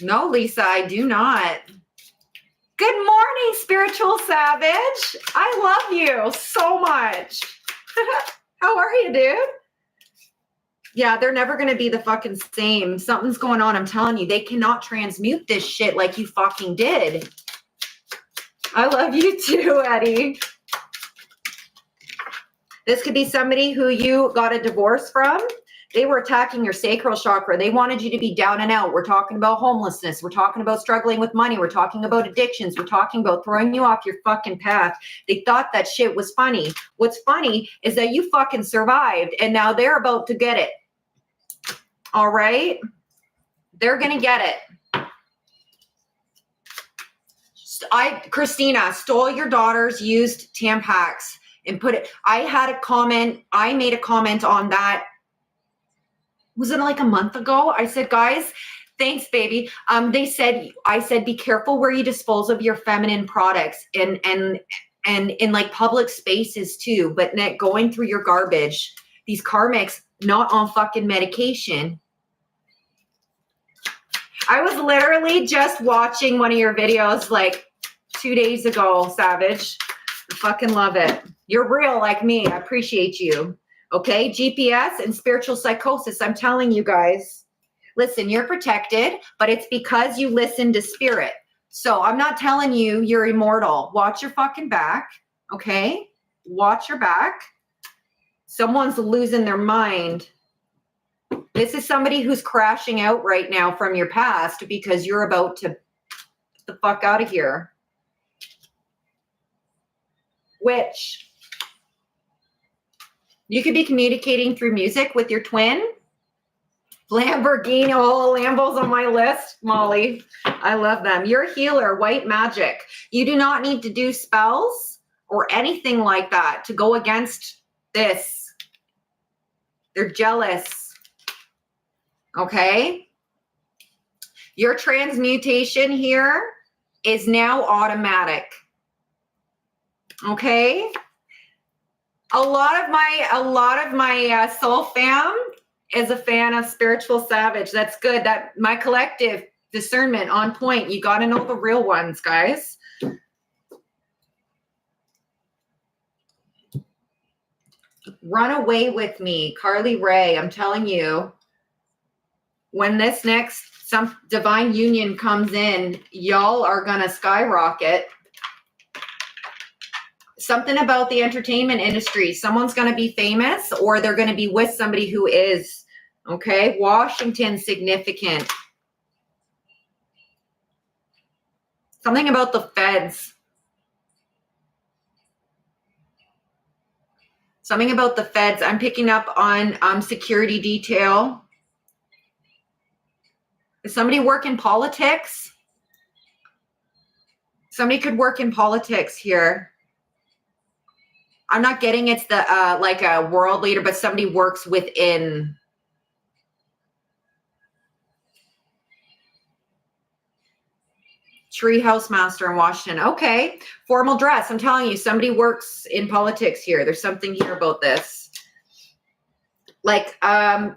No, Lisa, I do not. Good morning, spiritual savage. I love you so much. How are you, dude? Yeah, they're never going to be the fucking same. Something's going on. I'm telling you, they cannot transmute this shit like you fucking did. I love you too, Eddie. This could be somebody who you got a divorce from. They were attacking your sacral chakra. They wanted you to be down and out. We're talking about homelessness. We're talking about struggling with money. We're talking about addictions. We're talking about throwing you off your fucking path. They thought that shit was funny. What's funny is that you fucking survived and now they're about to get it. All right? They're going to get it. Christina, stole your daughter's used Tampax and put it. I made a comment on that. Was it like a month ago? I said, guys, thanks, baby. I said, be careful where you dispose of your feminine products and in like public spaces too, but going through your garbage, these karmics, not on fucking medication. I was literally just watching one of your videos like 2 days ago, Savage. I fucking love it. You're real like me. I appreciate you. Okay, GPS and spiritual psychosis. I'm telling you guys, listen, you're protected, but it's because you listen to spirit. So I'm not telling you you're immortal. Watch your fucking back, okay? Watch your back. Someone's losing their mind. This is somebody who's crashing out right now from your past because you're about to get the fuck out of here. Witch. You could be communicating through music with your twin. Lamborghini, oh, Lambo's on my list, Molly. I love them. You're a healer, white magic. You do not need to do spells or anything like that to go against this. They're jealous. Okay? Your transmutation here is now automatic. Okay? A lot of my soul fam is a fan of Spiritual Savage. That's good. That my collective discernment on point. You got to know the real ones, guys. Run away with me, Carly Ray. I'm telling you, when this next some divine union comes in, y'all are gonna skyrocket. Something about the entertainment industry. Someone's going to be famous or they're going to be with somebody who is. Okay. Washington, significant. Something about the feds. Something about the feds. I'm picking up on security detail. Does somebody work in politics? Somebody could work in politics here. I'm not getting it's the like a world leader, but somebody works within. Treehouse master in Washington. Okay. Formal dress. I'm telling you, somebody works in politics here. There's something here about this. Like,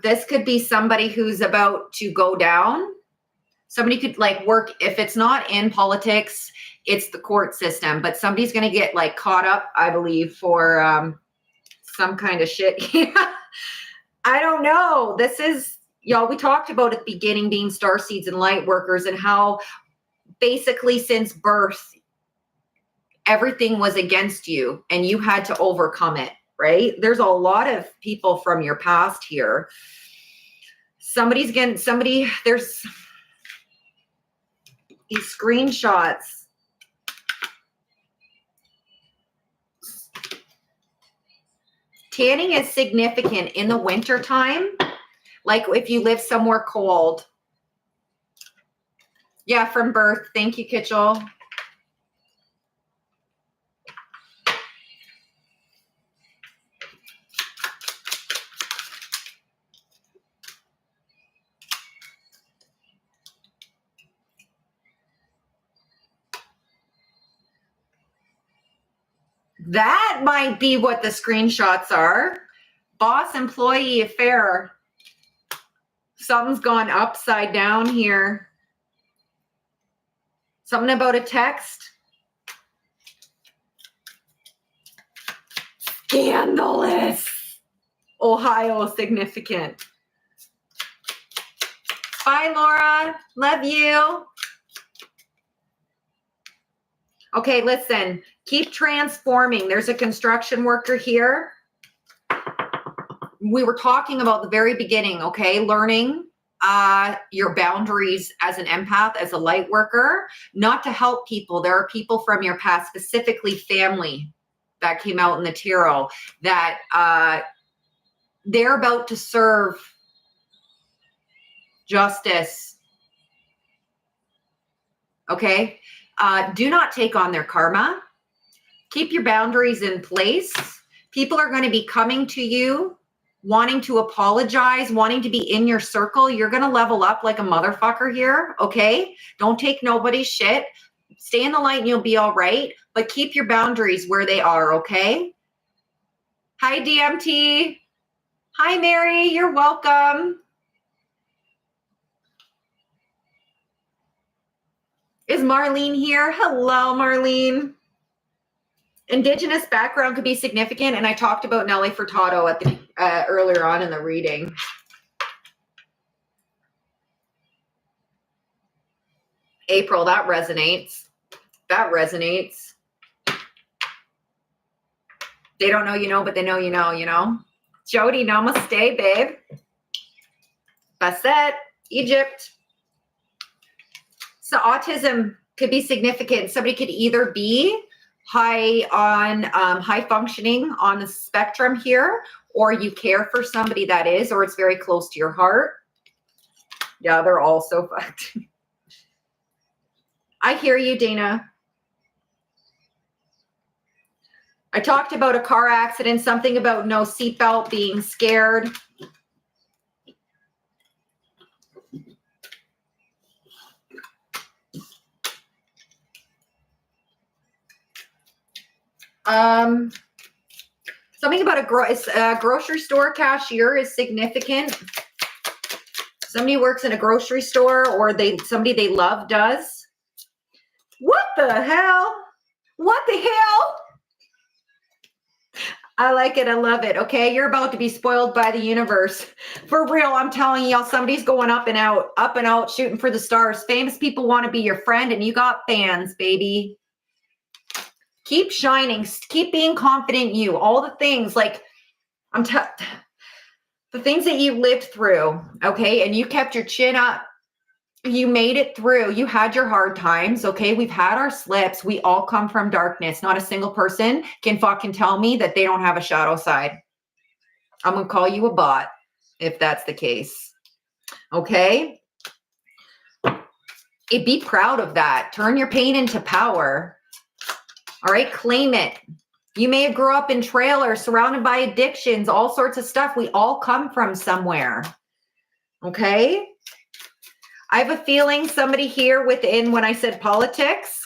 this could be somebody who's about to go down. Somebody could like work, if it's not in politics, it's the court system, but somebody's going to get like caught up, I believe, for some kind of shit. I don't know. This is, y'all, we talked about at the beginning being starseeds and light workers and how basically since birth, everything was against you and you had to overcome it, right? There's a lot of people from your past here. There's these screenshots. Tanning is significant in the winter time. Like if you live somewhere cold. Yeah, from birth. Thank you, Kitchell. That might be what the screenshots are. Boss-employee affair. Something's gone upside down here. Something about a text. Scandalous. Ohio, significant. Bye, Laura. Love you. Okay, listen. Keep transforming. There's a construction worker here. We were talking about the very beginning, okay? Learning your boundaries as an empath, as a light worker, not to help people. There are people from your past, specifically family, that came out in the tarot, that they're about to serve justice. Okay? Do not take on their karma. Keep your boundaries in place. People are going to be coming to you, wanting to apologize, wanting to be in your circle. You're going to level up like a motherfucker here, okay? Don't take nobody's shit. Stay in the light and you'll be all right, but keep your boundaries where they are, okay? Hi, DMT. Hi, Mary. You're welcome. Is Marlene here? Hello, Marlene. Indigenous background could be significant, and I talked about Nelly Furtado at the earlier on in the reading. April, that resonates. That resonates. They don't know you know, but they know you know, you know? Jody, namaste, babe. Basset, Egypt. So autism could be significant. Somebody could either be high functioning on the spectrum here, or you care for somebody that is, or it's very close to your heart. Yeah, they're all so fucked. I hear you, Dana. I talked about a car accident, something about no seatbelt, being scared. Something about a grocery store cashier is significant. Somebody works in a grocery store, or somebody they love does. What the hell? What the hell? I like it. I love it. Okay. You're about to be spoiled by the universe. For real. I'm telling y'all, somebody's going up and out, shooting for the stars. Famous people want to be your friend, and you got fans, baby. Keep shining. Keep being confident in you. All the things like the things that you lived through. Okay. And you kept your chin up. You made it through. You had your hard times. Okay. We've had our slips. We all come from darkness. Not a single person can fucking tell me that they don't have a shadow side. I'm going to call you a bot if that's the case. Okay. Be proud of that. Turn your pain into power. All right. Claim it. You may have grew up in trailers, surrounded by addictions, all sorts of stuff. We all come from somewhere. Okay. I have a feeling somebody here within, when I said politics,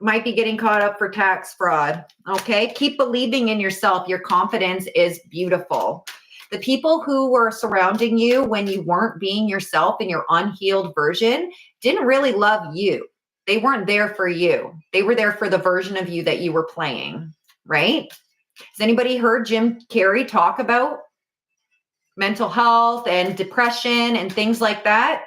might be getting caught up for tax fraud. Okay. Keep believing in yourself. Your confidence is beautiful. The people who were surrounding you when you weren't being yourself in your unhealed version didn't really love you. They weren't there for you. They were there for the version of you that you were playing, right? Has anybody heard Jim Carrey talk about mental health and depression and things like that?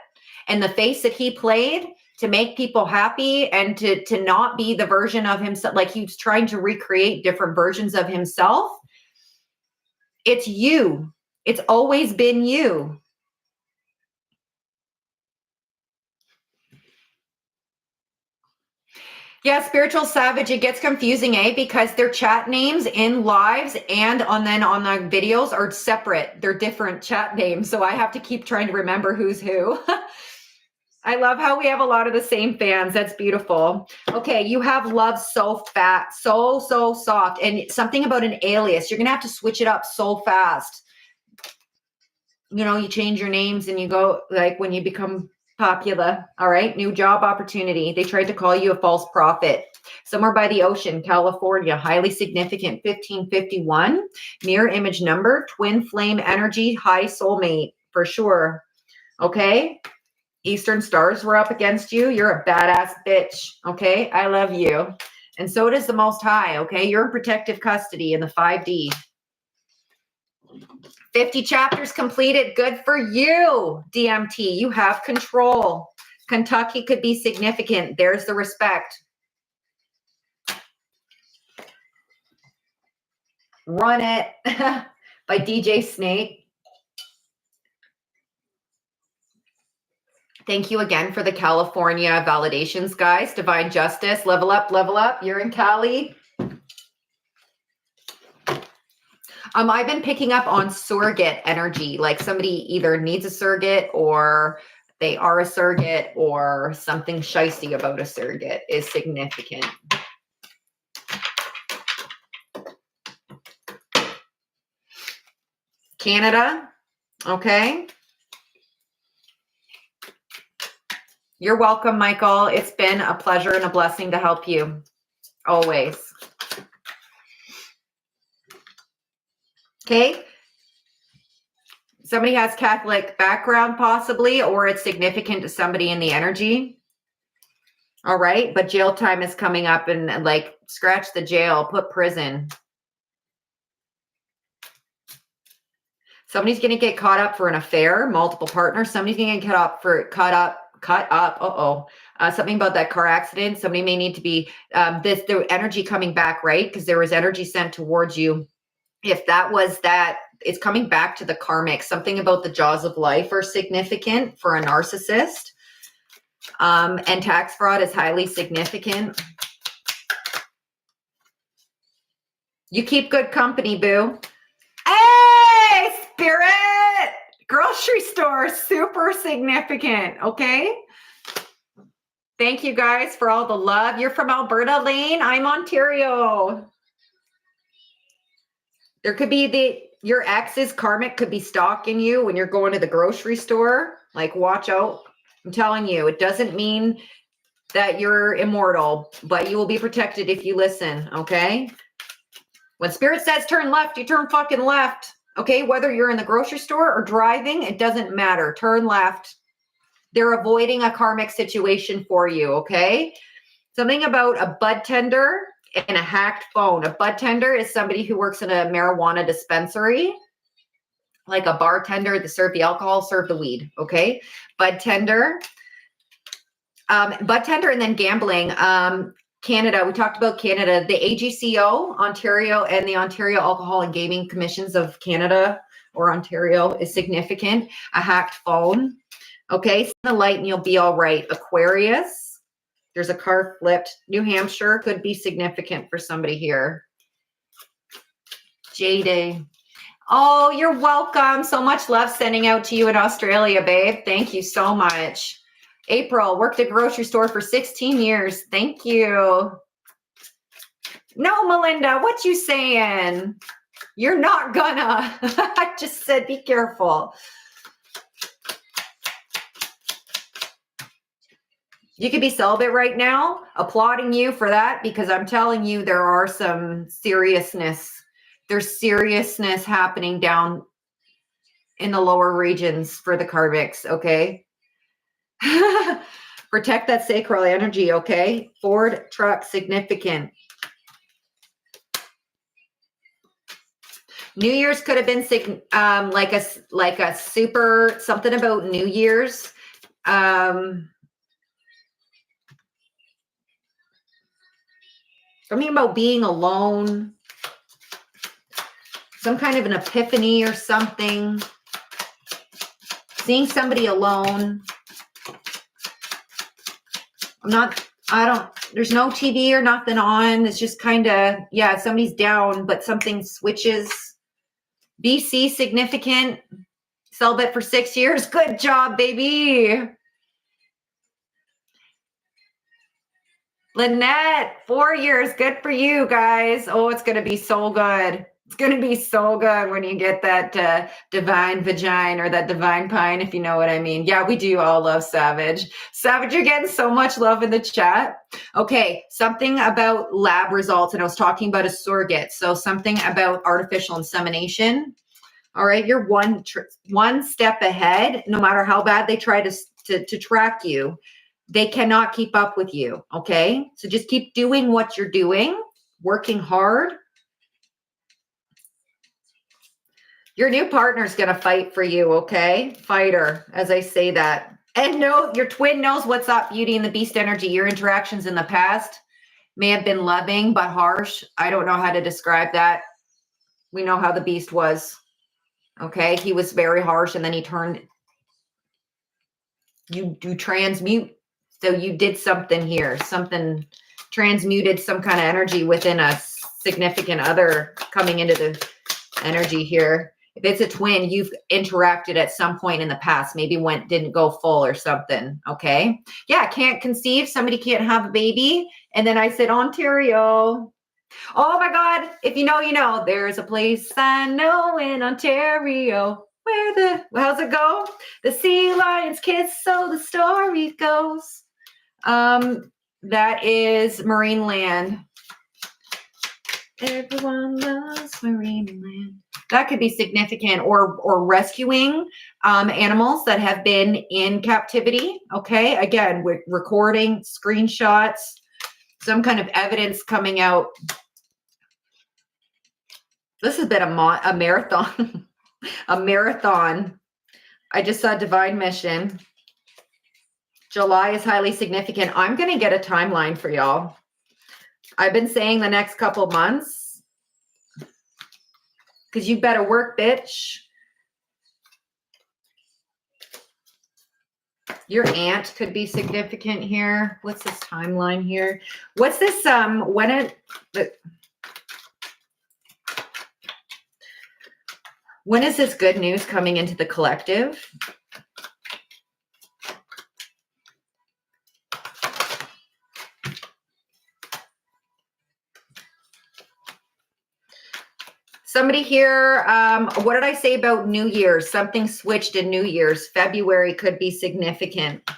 And the face that he played to make people happy and to not be the version of himself, like he was trying to recreate different versions of himself. It's you. It's always been you. Yeah, spiritual savage, it gets confusing, because their chat names in lives and on the videos are separate. They're different chat names. So I have to keep trying to remember who's who. I love how we have a lot of the same fans. That's beautiful. Okay, you have love so fat, so soft, and something about an alias. You're going to have to switch it up so fast. You know, you change your names and you go, like when you become popular. All right, new job opportunity. They tried to call you a false prophet. Somewhere by the ocean, California, highly significant, 1551. Mirror image number, twin flame energy, high soulmate, for sure. Okay. Eastern stars were up against you. You're a badass bitch. Okay. I love you. And so does the Most High. Okay. You're in protective custody in the 5D. 50 chapters completed. Good for you, DMT. You have control. Kentucky could be significant. There's the respect. Run It by DJ Snake. Thank you again for the California validations, guys. Divine Justice, level up, level up. You're in Cali. I've been picking up on surrogate energy, like somebody either needs a surrogate or they are a surrogate or something shicey about a surrogate is significant. Canada, okay. You're welcome, Michael. It's been a pleasure and a blessing to help you. Always. Okay. Somebody has Catholic background possibly, or it's significant to somebody in the energy. All right. But jail time is coming up and like scratch the jail, put prison. Somebody's going to get caught up for an affair, multiple partners. Somebody's going to get cut up. Something about that car accident. Somebody may need to be the energy coming back, right? Because there was energy sent towards you. If that was that, it's coming back to the karmic. Something about the jaws of life are significant for a narcissist. And tax fraud is highly significant. You keep good company, boo. Hey, Spirit! Grocery store, super significant, okay? Thank you guys for all the love. You're from Alberta, Lane. I'm Ontario. There could be your ex's karmic could be stalking you when you're going to the grocery store. Like, watch out. I'm telling you, it doesn't mean that you're immortal, but you will be protected if you listen, okay? When spirit says turn left, you turn fucking left, okay? Whether you're in the grocery store or driving, it doesn't matter. Turn left. They're avoiding a karmic situation for you, okay? Something about a bud tender and a hacked phone. A bud tender is somebody who works in a marijuana dispensary, like a bartender that serve the alcohol, serve the weed, okay? Bud tender. And then gambling. Canada, we talked about Canada, the AGCO, Ontario, and the Ontario Alcohol and Gaming Commissions of Canada or Ontario is significant. A hacked phone. Okay, see the light and you'll be all right. Aquarius, there's a card flipped. New Hampshire could be significant for somebody here. Jade. Oh, you're welcome. So much love sending out to you in Australia, babe. Thank you so much. April, worked at a grocery store for 16 years. Thank you. No, Melinda, what you saying? You're not gonna. I just said be careful. You could be celibate right now, applauding you for that, because I'm telling you there are some seriousness. There's seriousness happening down in the lower regions for the Karmics, okay? Protect that sacral energy, okay? Ford truck, significant. New Year's could have been like a super, something about New Year's. Something about being alone. Some kind of an epiphany or something. Seeing somebody alone. There's no TV or nothing on. It's just kind of, yeah, somebody's down, but something switches. BC, significant. Celibate for 6 years. Good job, baby. Lynette, 4 years. Good for you guys. Oh, it's going to be so good. It's going to be so good when you get that divine vagina or that divine pine, if you know what I mean. Yeah, we do all love Savage. Savage, you're getting so much love in the chat. Okay, something about lab results, and I was talking about a surrogate. So something about artificial insemination. All right, you're one step ahead. No matter how bad they try to track you, they cannot keep up with you, okay? So just keep doing what you're doing, working hard. Your new partner's going to fight for you, okay? Fighter, as I say that. And no, your twin knows what's up, Beauty and the Beast energy. Your interactions in the past may have been loving but harsh. I don't know how to describe that. We know how the Beast was, okay? He was very harsh, and then he turned. You transmute. So you did something here, something transmuted some kind of energy within a significant other coming into the energy here. If it's a twin, you've interacted at some point in the past, maybe didn't go full or something, okay? Yeah, can't conceive, somebody can't have a baby. And then I said, Ontario. Oh my God, if you know, you know, there's a place I know in Ontario where how's it go? The sea lions kiss, so the story goes. That is Marine Land. Everyone loves Marine Land. That could be significant, or rescuing animals that have been in captivity. Okay, again, with recording, screenshots, some kind of evidence coming out. This has been a marathon. A marathon. I just saw Divine Mission. July is highly significant. I'm going to get a timeline for y'all. I've been saying the next couple months because you better work, bitch. Your aunt could be significant here. What's this timeline here? What's this? When is this good news coming into the collective? Somebody here, what did I say about New Year's? Something switched in New Year's. February could be significant.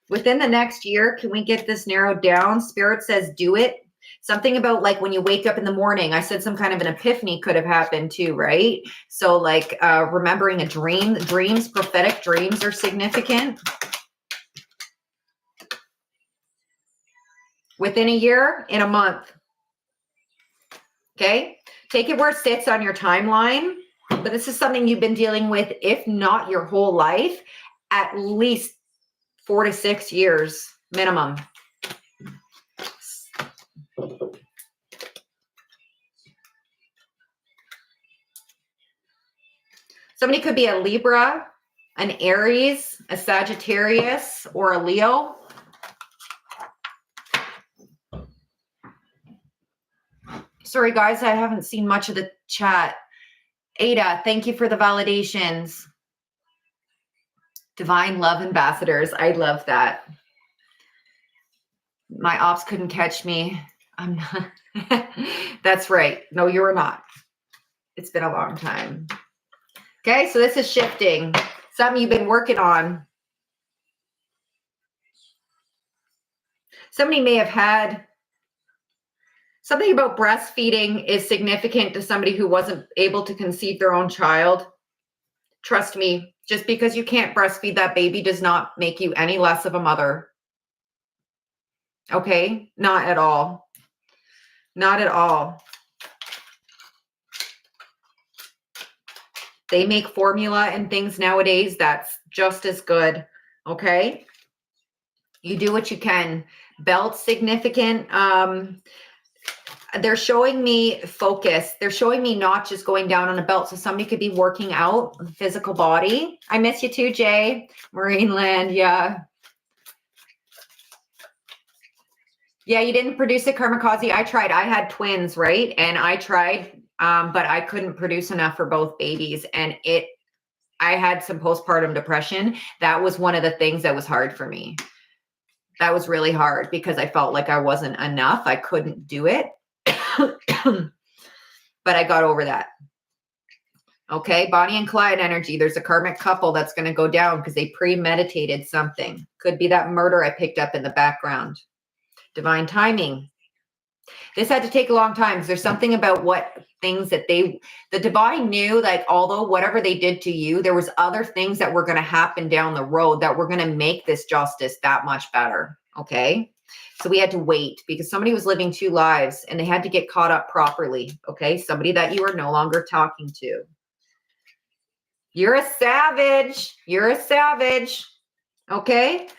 Within the next year, can we get this narrowed down? Spirit says do it. Something about like when you wake up in the morning, I said some kind of an epiphany could have happened too, right? So like remembering a dream, dreams, prophetic dreams are significant. Within a year, in a month. Okay, take it where it sits on your timeline, but this is something you've been dealing with, if not your whole life, at least 4 to 6 years minimum. Somebody could be a Libra, an Aries, a Sagittarius, or a Leo. Sorry, guys, I haven't seen much of the chat. Ada, thank you for the validations. Divine love ambassadors. I love that. My ops couldn't catch me. I'm not. That's right. No, you're not. It's been a long time. Okay, so this is shifting. Something you've been working on. Somebody may have had something about breastfeeding is significant to somebody who wasn't able to conceive their own child. Trust me, just because you can't breastfeed that baby does not make you any less of a mother. Okay? Not at all. Not at all. They make formula and things nowadays that's just as good. Okay? You do what you can. Belt significant. They're showing me focus. They're showing me not just going down on a belt. So somebody could be working out the physical body. I miss you too, Jay. Marineland, yeah. Yeah, you didn't produce it, Karmikaze. I tried. I had twins, right? And I tried, but I couldn't produce enough for both babies. And I had some postpartum depression. That was one of the things that was hard for me. That was really hard because I felt like I wasn't enough. I couldn't do it. But I got over that. Okay, Bonnie and Clyde energy. There's a karmic couple that's going to go down because they premeditated something. Could be that murder I picked up in the background. Divine timing. This had to take a long time because there's something about what things that the divine knew, like, although whatever they did to you, there was other things that were going to happen down the road that were going to make this justice that much better. Okay. So we had to wait because somebody was living 2 lives and they had to get caught up properly. Okay. Somebody that you are no longer talking to. You're a savage. You're a savage. Okay.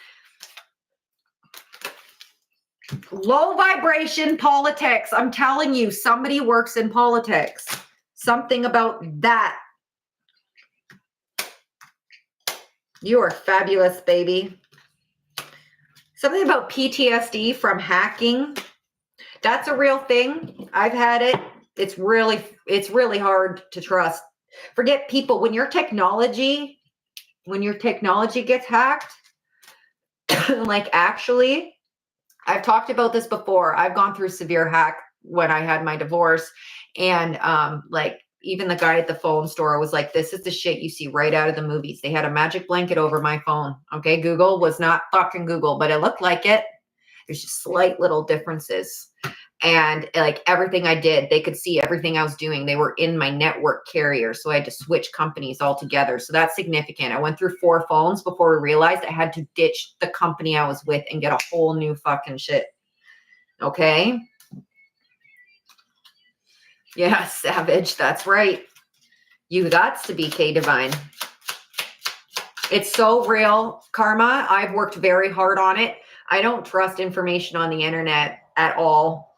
Low vibration politics. I'm telling you, somebody works in politics. Something about that. You are fabulous, baby. Something about PTSD from hacking. That's a real thing. I've had it. It's really hard to trust. Forget people. When your technology gets hacked, like actually, I've talked about this before. I've gone through severe hack when I had my divorce. And like even the guy at the phone store was like, this is the shit you see right out of the movies. They had a magic blanket over my phone. Okay. Google was not fucking Google, but it looked like it. There's just slight little differences. And like everything I did, they could see everything I was doing. They were in my network carrier. So I had to switch companies altogether. So that's significant. I went through 4 phones before we realized I had to ditch the company I was with and get a whole new fucking shit. Okay. Yeah, savage. That's right. You got to be K Divine. It's so real, Karma. I've worked very hard on it. I don't trust information on the internet at all.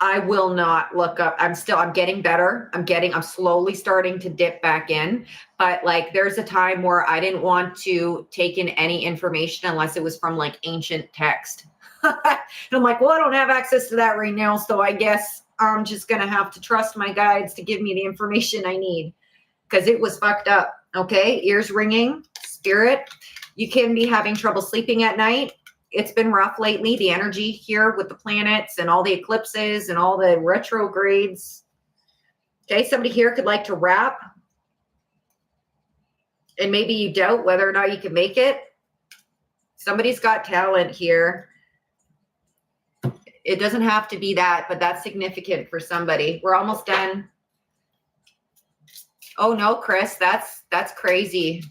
I will not look up. I'm getting better. I'm slowly starting to dip back in. But like there's a time where I didn't want to take in any information unless it was from like ancient text. And I'm like, well, I don't have access to that right now. So I guess I'm just going to have to trust my guides to give me the information I need because it was fucked up. Okay. Ears ringing, spirit. You can be having trouble sleeping at night. It's been rough lately. The energy here with the planets and all the eclipses and all the retrogrades. Okay. Somebody here could like to rap. And maybe you doubt whether or not you can make it. Somebody's got talent here. It doesn't have to be that, but that's significant for somebody. We're almost done. Oh no, Chris, that's crazy.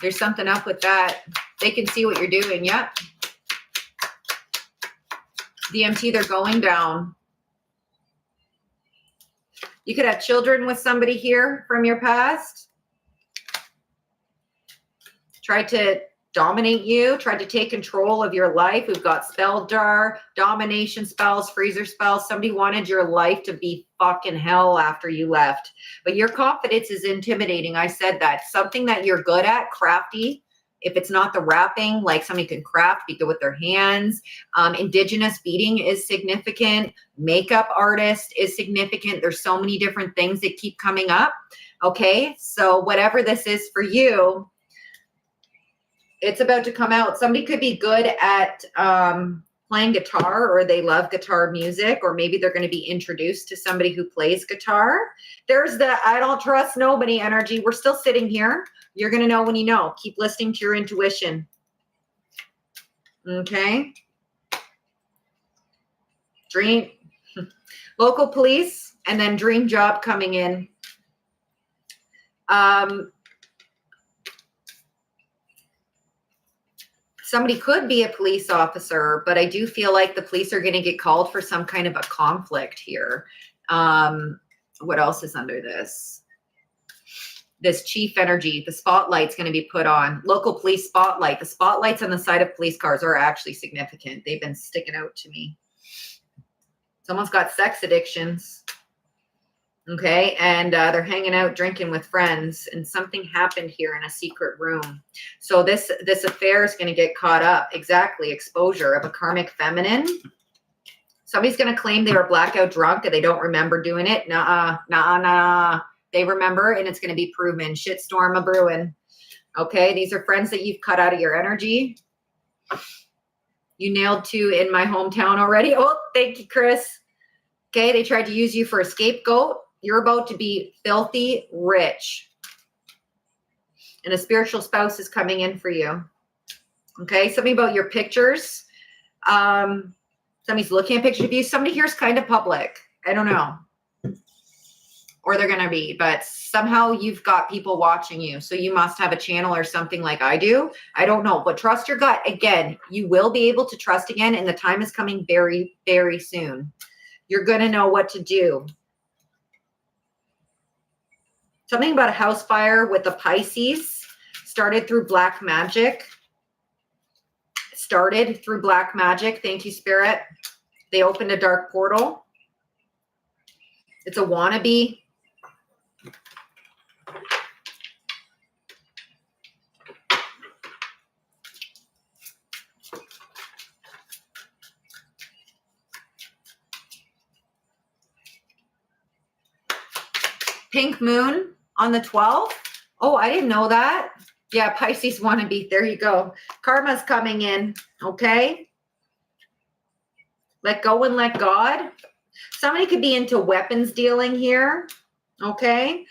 There's something up with that. They can see what you're doing. Yep. DMT, they're going down. You could have children with somebody here from your past. Tried to dominate you, tried to take control of your life. We've got spell jar, domination spells, freezer spells. Somebody wanted your life to be fucking hell after you left. But your confidence is intimidating. I said that. Something that you're good at, crafty. If it's not the rapping, like somebody can craft, be good with their hands. Indigenous beading is significant. Makeup artist is significant. There's so many different things that keep coming up. Okay, so whatever this is for you, it's about to come out. Somebody could be good at playing guitar, or they love guitar music, or maybe they're going to be introduced to somebody who plays guitar. There's the I don't trust nobody energy. We're still sitting here. You're going to know when you know. Keep listening to your intuition. Okay. Dream. Local police, and then dream job coming in. Somebody could be a police officer, but I do feel like the police are going to get called for some kind of a conflict here. What else is under this? This chief energy, the spotlight's going to be put on. Local police spotlight. The spotlights on the side of police cars are actually significant. They've been sticking out to me. Someone's got sex addictions. Okay, and they're hanging out drinking with friends, and something happened here in a secret room. So this affair is going to get caught up. Exactly, exposure of a karmic feminine. Somebody's going to claim they were blackout drunk and they don't remember doing it. Nah. They remember, and it's going to be proven. Shitstorm a brewing. Okay, these are friends that you've cut out of your energy. You nailed 2 in my hometown already. Oh, thank you, Chris. Okay, they tried to use you for a scapegoat. You're about to be filthy rich. And a spiritual spouse is coming in for you. Okay, something about your pictures. Somebody's looking at pictures of you. Somebody here is kind of public. I don't know. Or they're going to be. But somehow you've got people watching you. So you must have a channel or something like I do. I don't know. But trust your gut. Again, you will be able to trust again. And the time is coming very, very soon. You're going to know what to do. Something about a house fire with the Pisces started through black magic. Started through black magic. Thank you, Spirit. They opened a dark portal. It's a wannabe. Pink moon on the 12th. Oh, I didn't know that. Yeah, Pisces wannabe. There you go. Karma's coming in. Okay. Let go and let God. Somebody could be into weapons dealing here. Okay.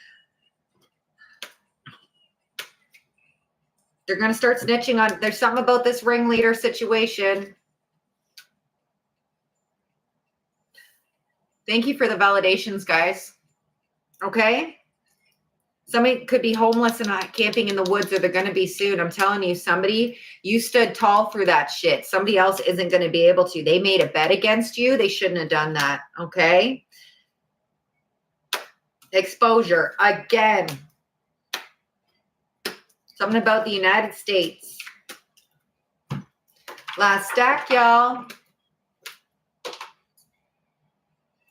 They're going to start snitching on. There's something about this ringleader situation. Thank you for the validations, guys. Okay. Somebody could be homeless and not camping in the woods, or they're going to be soon. I'm telling you, somebody, you stood tall through that shit. Somebody else isn't going to be able to. They made a bet against you. They shouldn't have done that. Okay. Exposure again. Something about the United States. Last stack, y'all.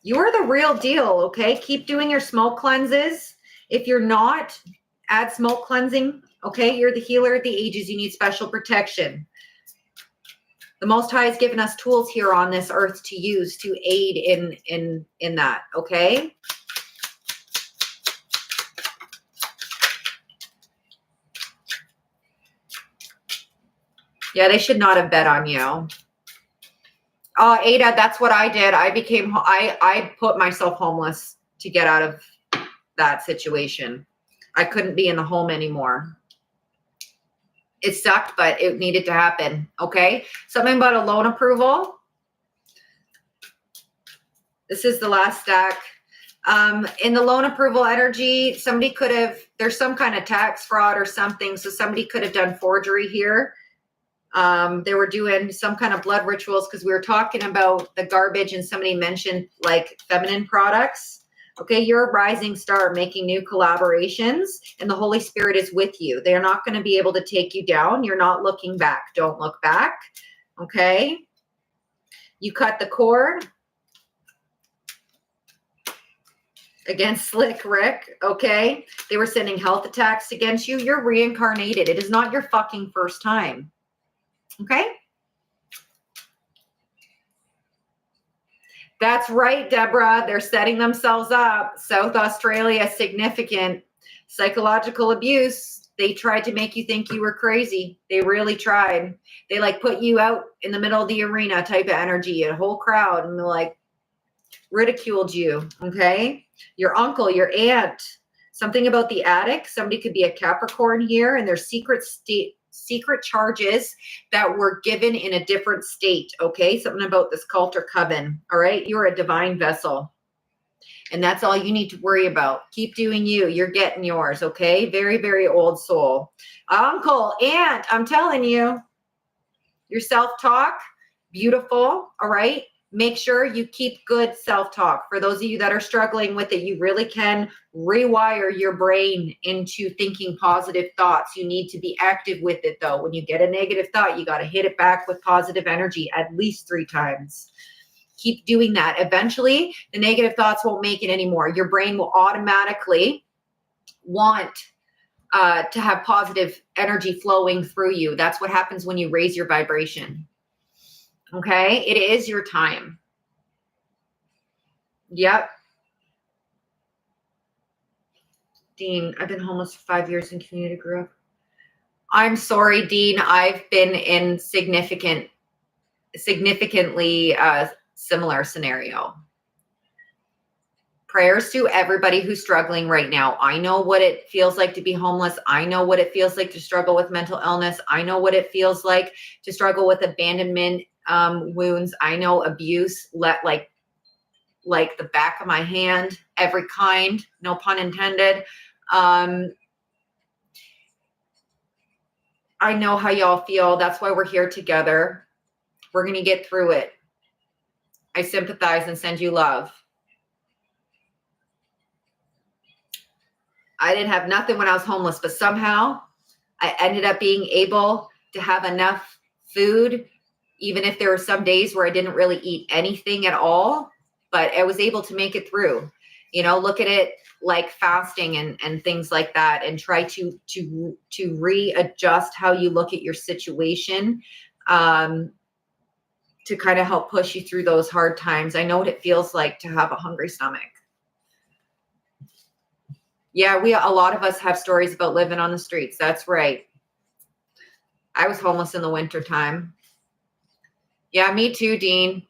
You're the real deal, okay? Keep doing your smoke cleanses. If you're not, add smoke cleansing, okay? You're the healer at the ages. You need special protection. The Most High has given us tools here on this earth to use to aid in that, okay? Yeah, they should not have bet on you. Ada, that's what I did. I put myself homeless to get out of that situation. I couldn't be in the home anymore. It sucked, but it needed to happen, okay? Something about a loan approval. This is the last stack. In the loan approval energy, somebody could have, there's some kind of tax fraud or something, so somebody could have done forgery here. They were doing some kind of blood rituals because we were talking about the garbage and somebody mentioned like feminine products. Okay, you're a rising star making new collaborations and the Holy Spirit is with you. They're not going to be able to take you down. You're not looking back. Don't look back. Okay. You cut the cord against Slick Rick. Okay. They were sending health attacks against you. You're reincarnated. It is not your fucking first time. Okay. That's right, Deborah. They're setting themselves up. South Australia, significant psychological abuse. They tried to make you think you were crazy. They really tried. They like put you out in the middle of the arena type of energy, a whole crowd, and like ridiculed you. Okay. Your uncle, your aunt, something about the attic. Somebody could be a Capricorn here and there's secret charges that were given in a different state. Okay. Something about this cult or coven. All right. You're a divine vessel. And that's all you need to worry about. Keep doing you. You're getting yours. Okay. Very, very old soul. Uncle, aunt, I'm telling you, your self-talk, beautiful. All right. Make sure you keep good self-talk. For those of you that are struggling with it, you really can rewire your brain into thinking positive thoughts. You need to be active with it though. When you get a negative thought, you got to hit it back with positive energy at least 3 times. Keep doing that. Eventually, the negative thoughts won't make it anymore. Your brain will automatically want to have positive energy flowing through you. That's what happens when you raise your vibration. Okay, it is your time. Yep. Dean, I've been homeless for 5 years in community group. I'm sorry, Dean. I've been in significantly similar scenario. Prayers to everybody who's struggling right now. I know what it feels like to be homeless. I know what it feels like to struggle with mental illness. I know what it feels like to struggle with abandonment wounds. I know abuse, like the back of my hand, every kind, no pun intended. I know how y'all feel. That's why we're here together. We're going to get through it. I sympathize and send you love. I didn't have nothing when I was homeless, but somehow I ended up being able to have enough food, even if there were some days where I didn't really eat anything at all, but I was able to make it through. You know, look at it like fasting and things like that, and try to readjust how you look at your situation to kind of help push you through those hard times. I know what it feels like to have a hungry stomach. Yeah, a lot of us have stories about living on the streets. That's right. I was homeless in the wintertime. Yeah, me too, Dean.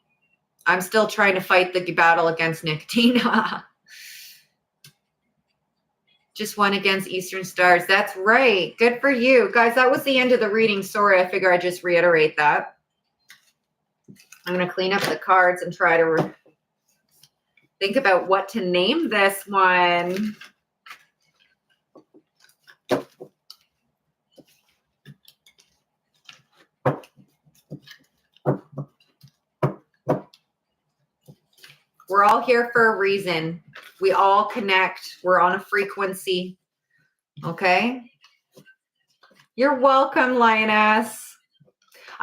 I'm still trying to fight the battle against nicotine. Just won against Eastern Stars. That's right. Good for you. Guys, that was the end of the reading. Sorry, I figure I'd just reiterate that. I'm going to clean up the cards and try to think about what to name this one. We're all here for a reason. We all connect. We're on a frequency. Okay? You're welcome, Lioness.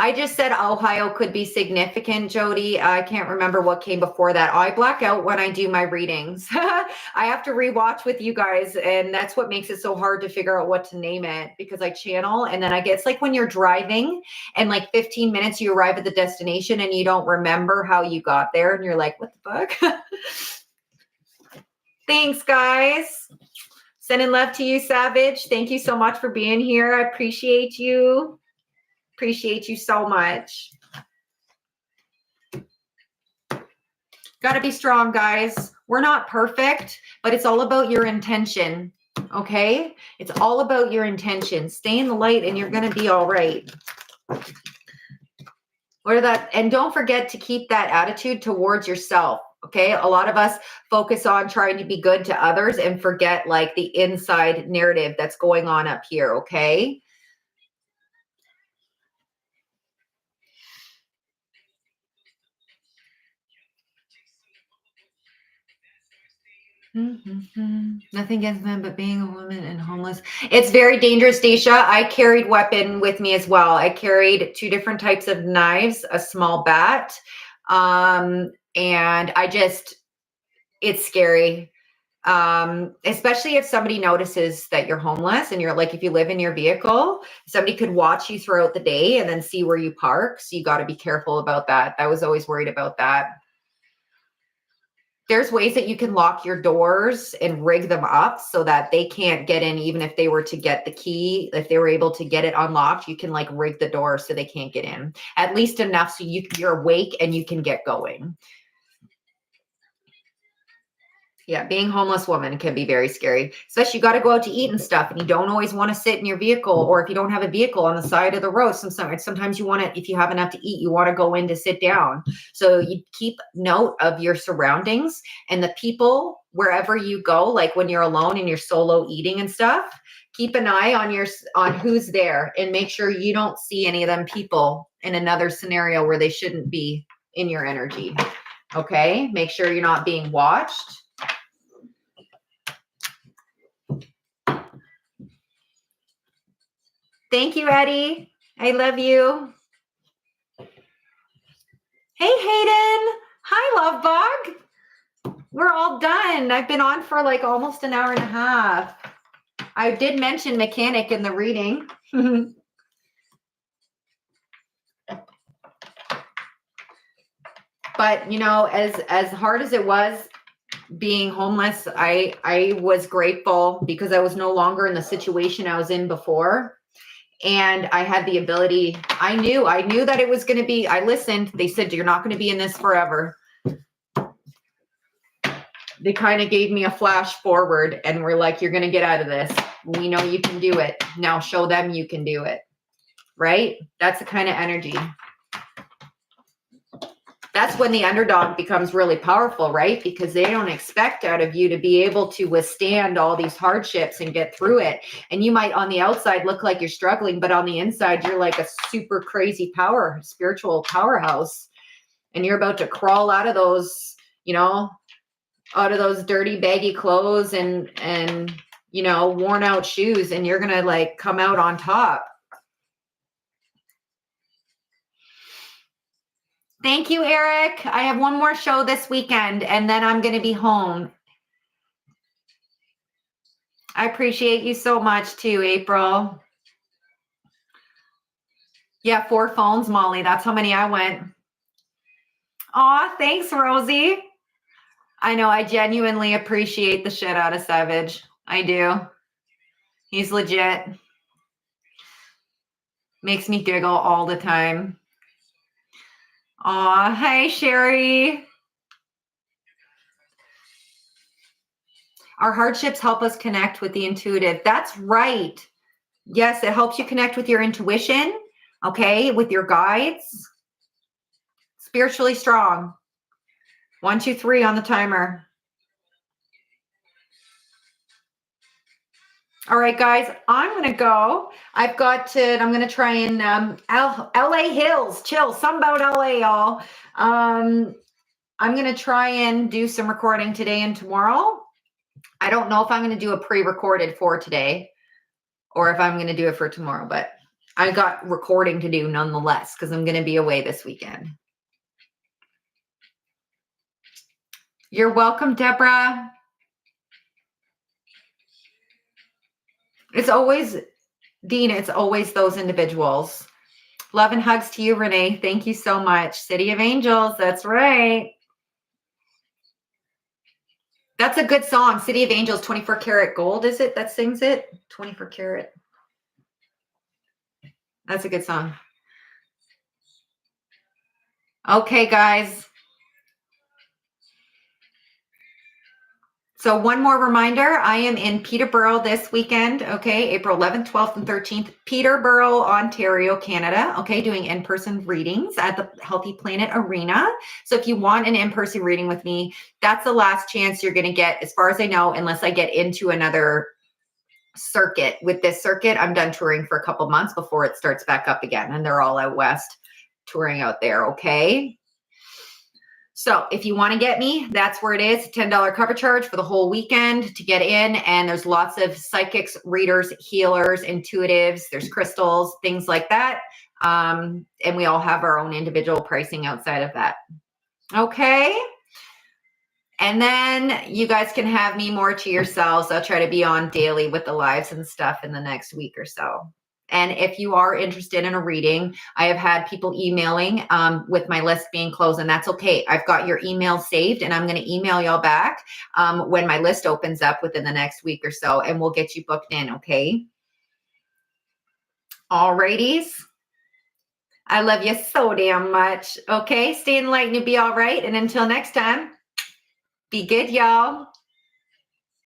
I just said Ohio could be significant, Jody. I can't remember what came before that. I black out when I do my readings. I have to rewatch with you guys, and that's what makes it so hard to figure out what to name it, because I channel and then I get, it's like when you're driving and like 15 minutes you arrive at the destination and you don't remember how you got there and you're like, what the fuck? Thanks, guys. Sending love to you, Savage. Thank you so much for being here. I appreciate you. Appreciate you so much. Got to be strong, guys. We're not perfect, but it's all about your intention. Okay? It's all about your intention. Stay in the light and you're going to be all right. And don't forget to keep that attitude towards yourself. Okay. A lot of us focus on trying to be good to others and forget like the inside narrative that's going on up here. Okay. Nothing against men, but being a woman and homeless, it's very dangerous, Dacia. I carried weapon with me as well. I carried 2 different types of knives, a small bat, and it's scary. Especially if somebody notices that you're homeless and you're like, if you live in your vehicle, somebody could watch you throughout the day and then see where you park. So you got to be careful about that. I was always worried about that. There's ways that you can lock your doors and rig them up so that they can't get in, even if they were to get the key. If they were able to get it unlocked, you can like rig the door so they can't get in, at least enough so you're awake and you can get going. Yeah, being homeless woman can be very scary, especially you got to go out to eat and stuff, and you don't always want to sit in your vehicle, or if you don't have a vehicle on the side of the road, sometimes you want to, if you have enough to eat, you want to go in to sit down. So you keep note of your surroundings and the people wherever you go, like when you're alone and you're solo eating and stuff, keep an eye on who's there and make sure you don't see any of them people in another scenario where they shouldn't be in your energy. Okay, make sure you're not being watched. Thank you, Eddie. I love you. Hey, Hayden. Hi, Love Bug. We're all done. I've been on for like almost an hour and a half. I did mention mechanic in the reading. But, you know, as hard as it was being homeless, I was grateful because I was no longer in the situation I was in before. And I had the ability, I knew that it was going to be, I listened. They said, you're not going to be in this forever. They kind of gave me a flash forward and were like, you're going to get out of this. We know you can do it. Now show them you can do it. Right? That's the kind of energy. That's when the underdog becomes really powerful, right? Because they don't expect out of you to be able to withstand all these hardships and get through it. And you might on the outside look like you're struggling, but on the inside, you're like a super crazy spiritual powerhouse. And you're about to crawl out of those, you know, out of those dirty, baggy clothes and, you know, worn out shoes. And you're going to like come out on top. Thank you, Eric. I have one more show this weekend and then I'm going to be home. I appreciate you so much too, April. Yeah, 4 phones, Molly. That's how many I went. Aw, thanks, Rosie. I know. I genuinely appreciate the shit out of Savage. I do. He's legit. Makes me giggle all the time. Aw, hi, Sherry. Our hardships help us connect with the intuitive. That's right. Yes, it helps you connect with your intuition, okay, with your guides. Spiritually strong. 1, 2, 3 on the timer. All right, guys, I'm going to go. I'm going to try and LA Hills, chill, something about LA, y'all. I'm going to try and do some recording today and tomorrow. I don't know if I'm going to do a pre-recorded for today or if I'm going to do it for tomorrow, but I got recording to do nonetheless because I'm going to be away this weekend. You're welcome, Deborah. It's always, Dean, it's always those individuals. Love and hugs to you, Renee. Thank you so much. City of Angels. That's right. That's a good song. City of Angels, 24 Karat Gold, is it? That sings it? 24 Karat. That's a good song. Okay, guys. So one more reminder, I am in Peterborough this weekend, okay, April 11th, 12th, and 13th, Peterborough, Ontario, Canada, okay, doing in-person readings at the Healthy Planet Arena. So if you want an in-person reading with me, that's the last chance you're going to get, as far as I know, unless I get into another circuit. With this circuit, I'm done touring for a couple months before it starts back up again, and they're all out west touring out there, okay? So if you want to get me, that's where it is. $10 cover charge for the whole weekend to get in. And there's lots of psychics, readers, healers, intuitives. There's crystals, things like that. And we all have our own individual pricing outside of that. Okay. And then you guys can have me more to yourselves. I'll try to be on daily with the lives and stuff in the next week or so. And if you are interested in a reading, I have had people emailing with my list being closed, and that's okay. I've got your email saved, and I'm going to email y'all back when my list opens up within the next week or so, and we'll get you booked in, okay? All righties. I love you so damn much. Okay, stay enlightened and be all right. And until next time, be good, y'all.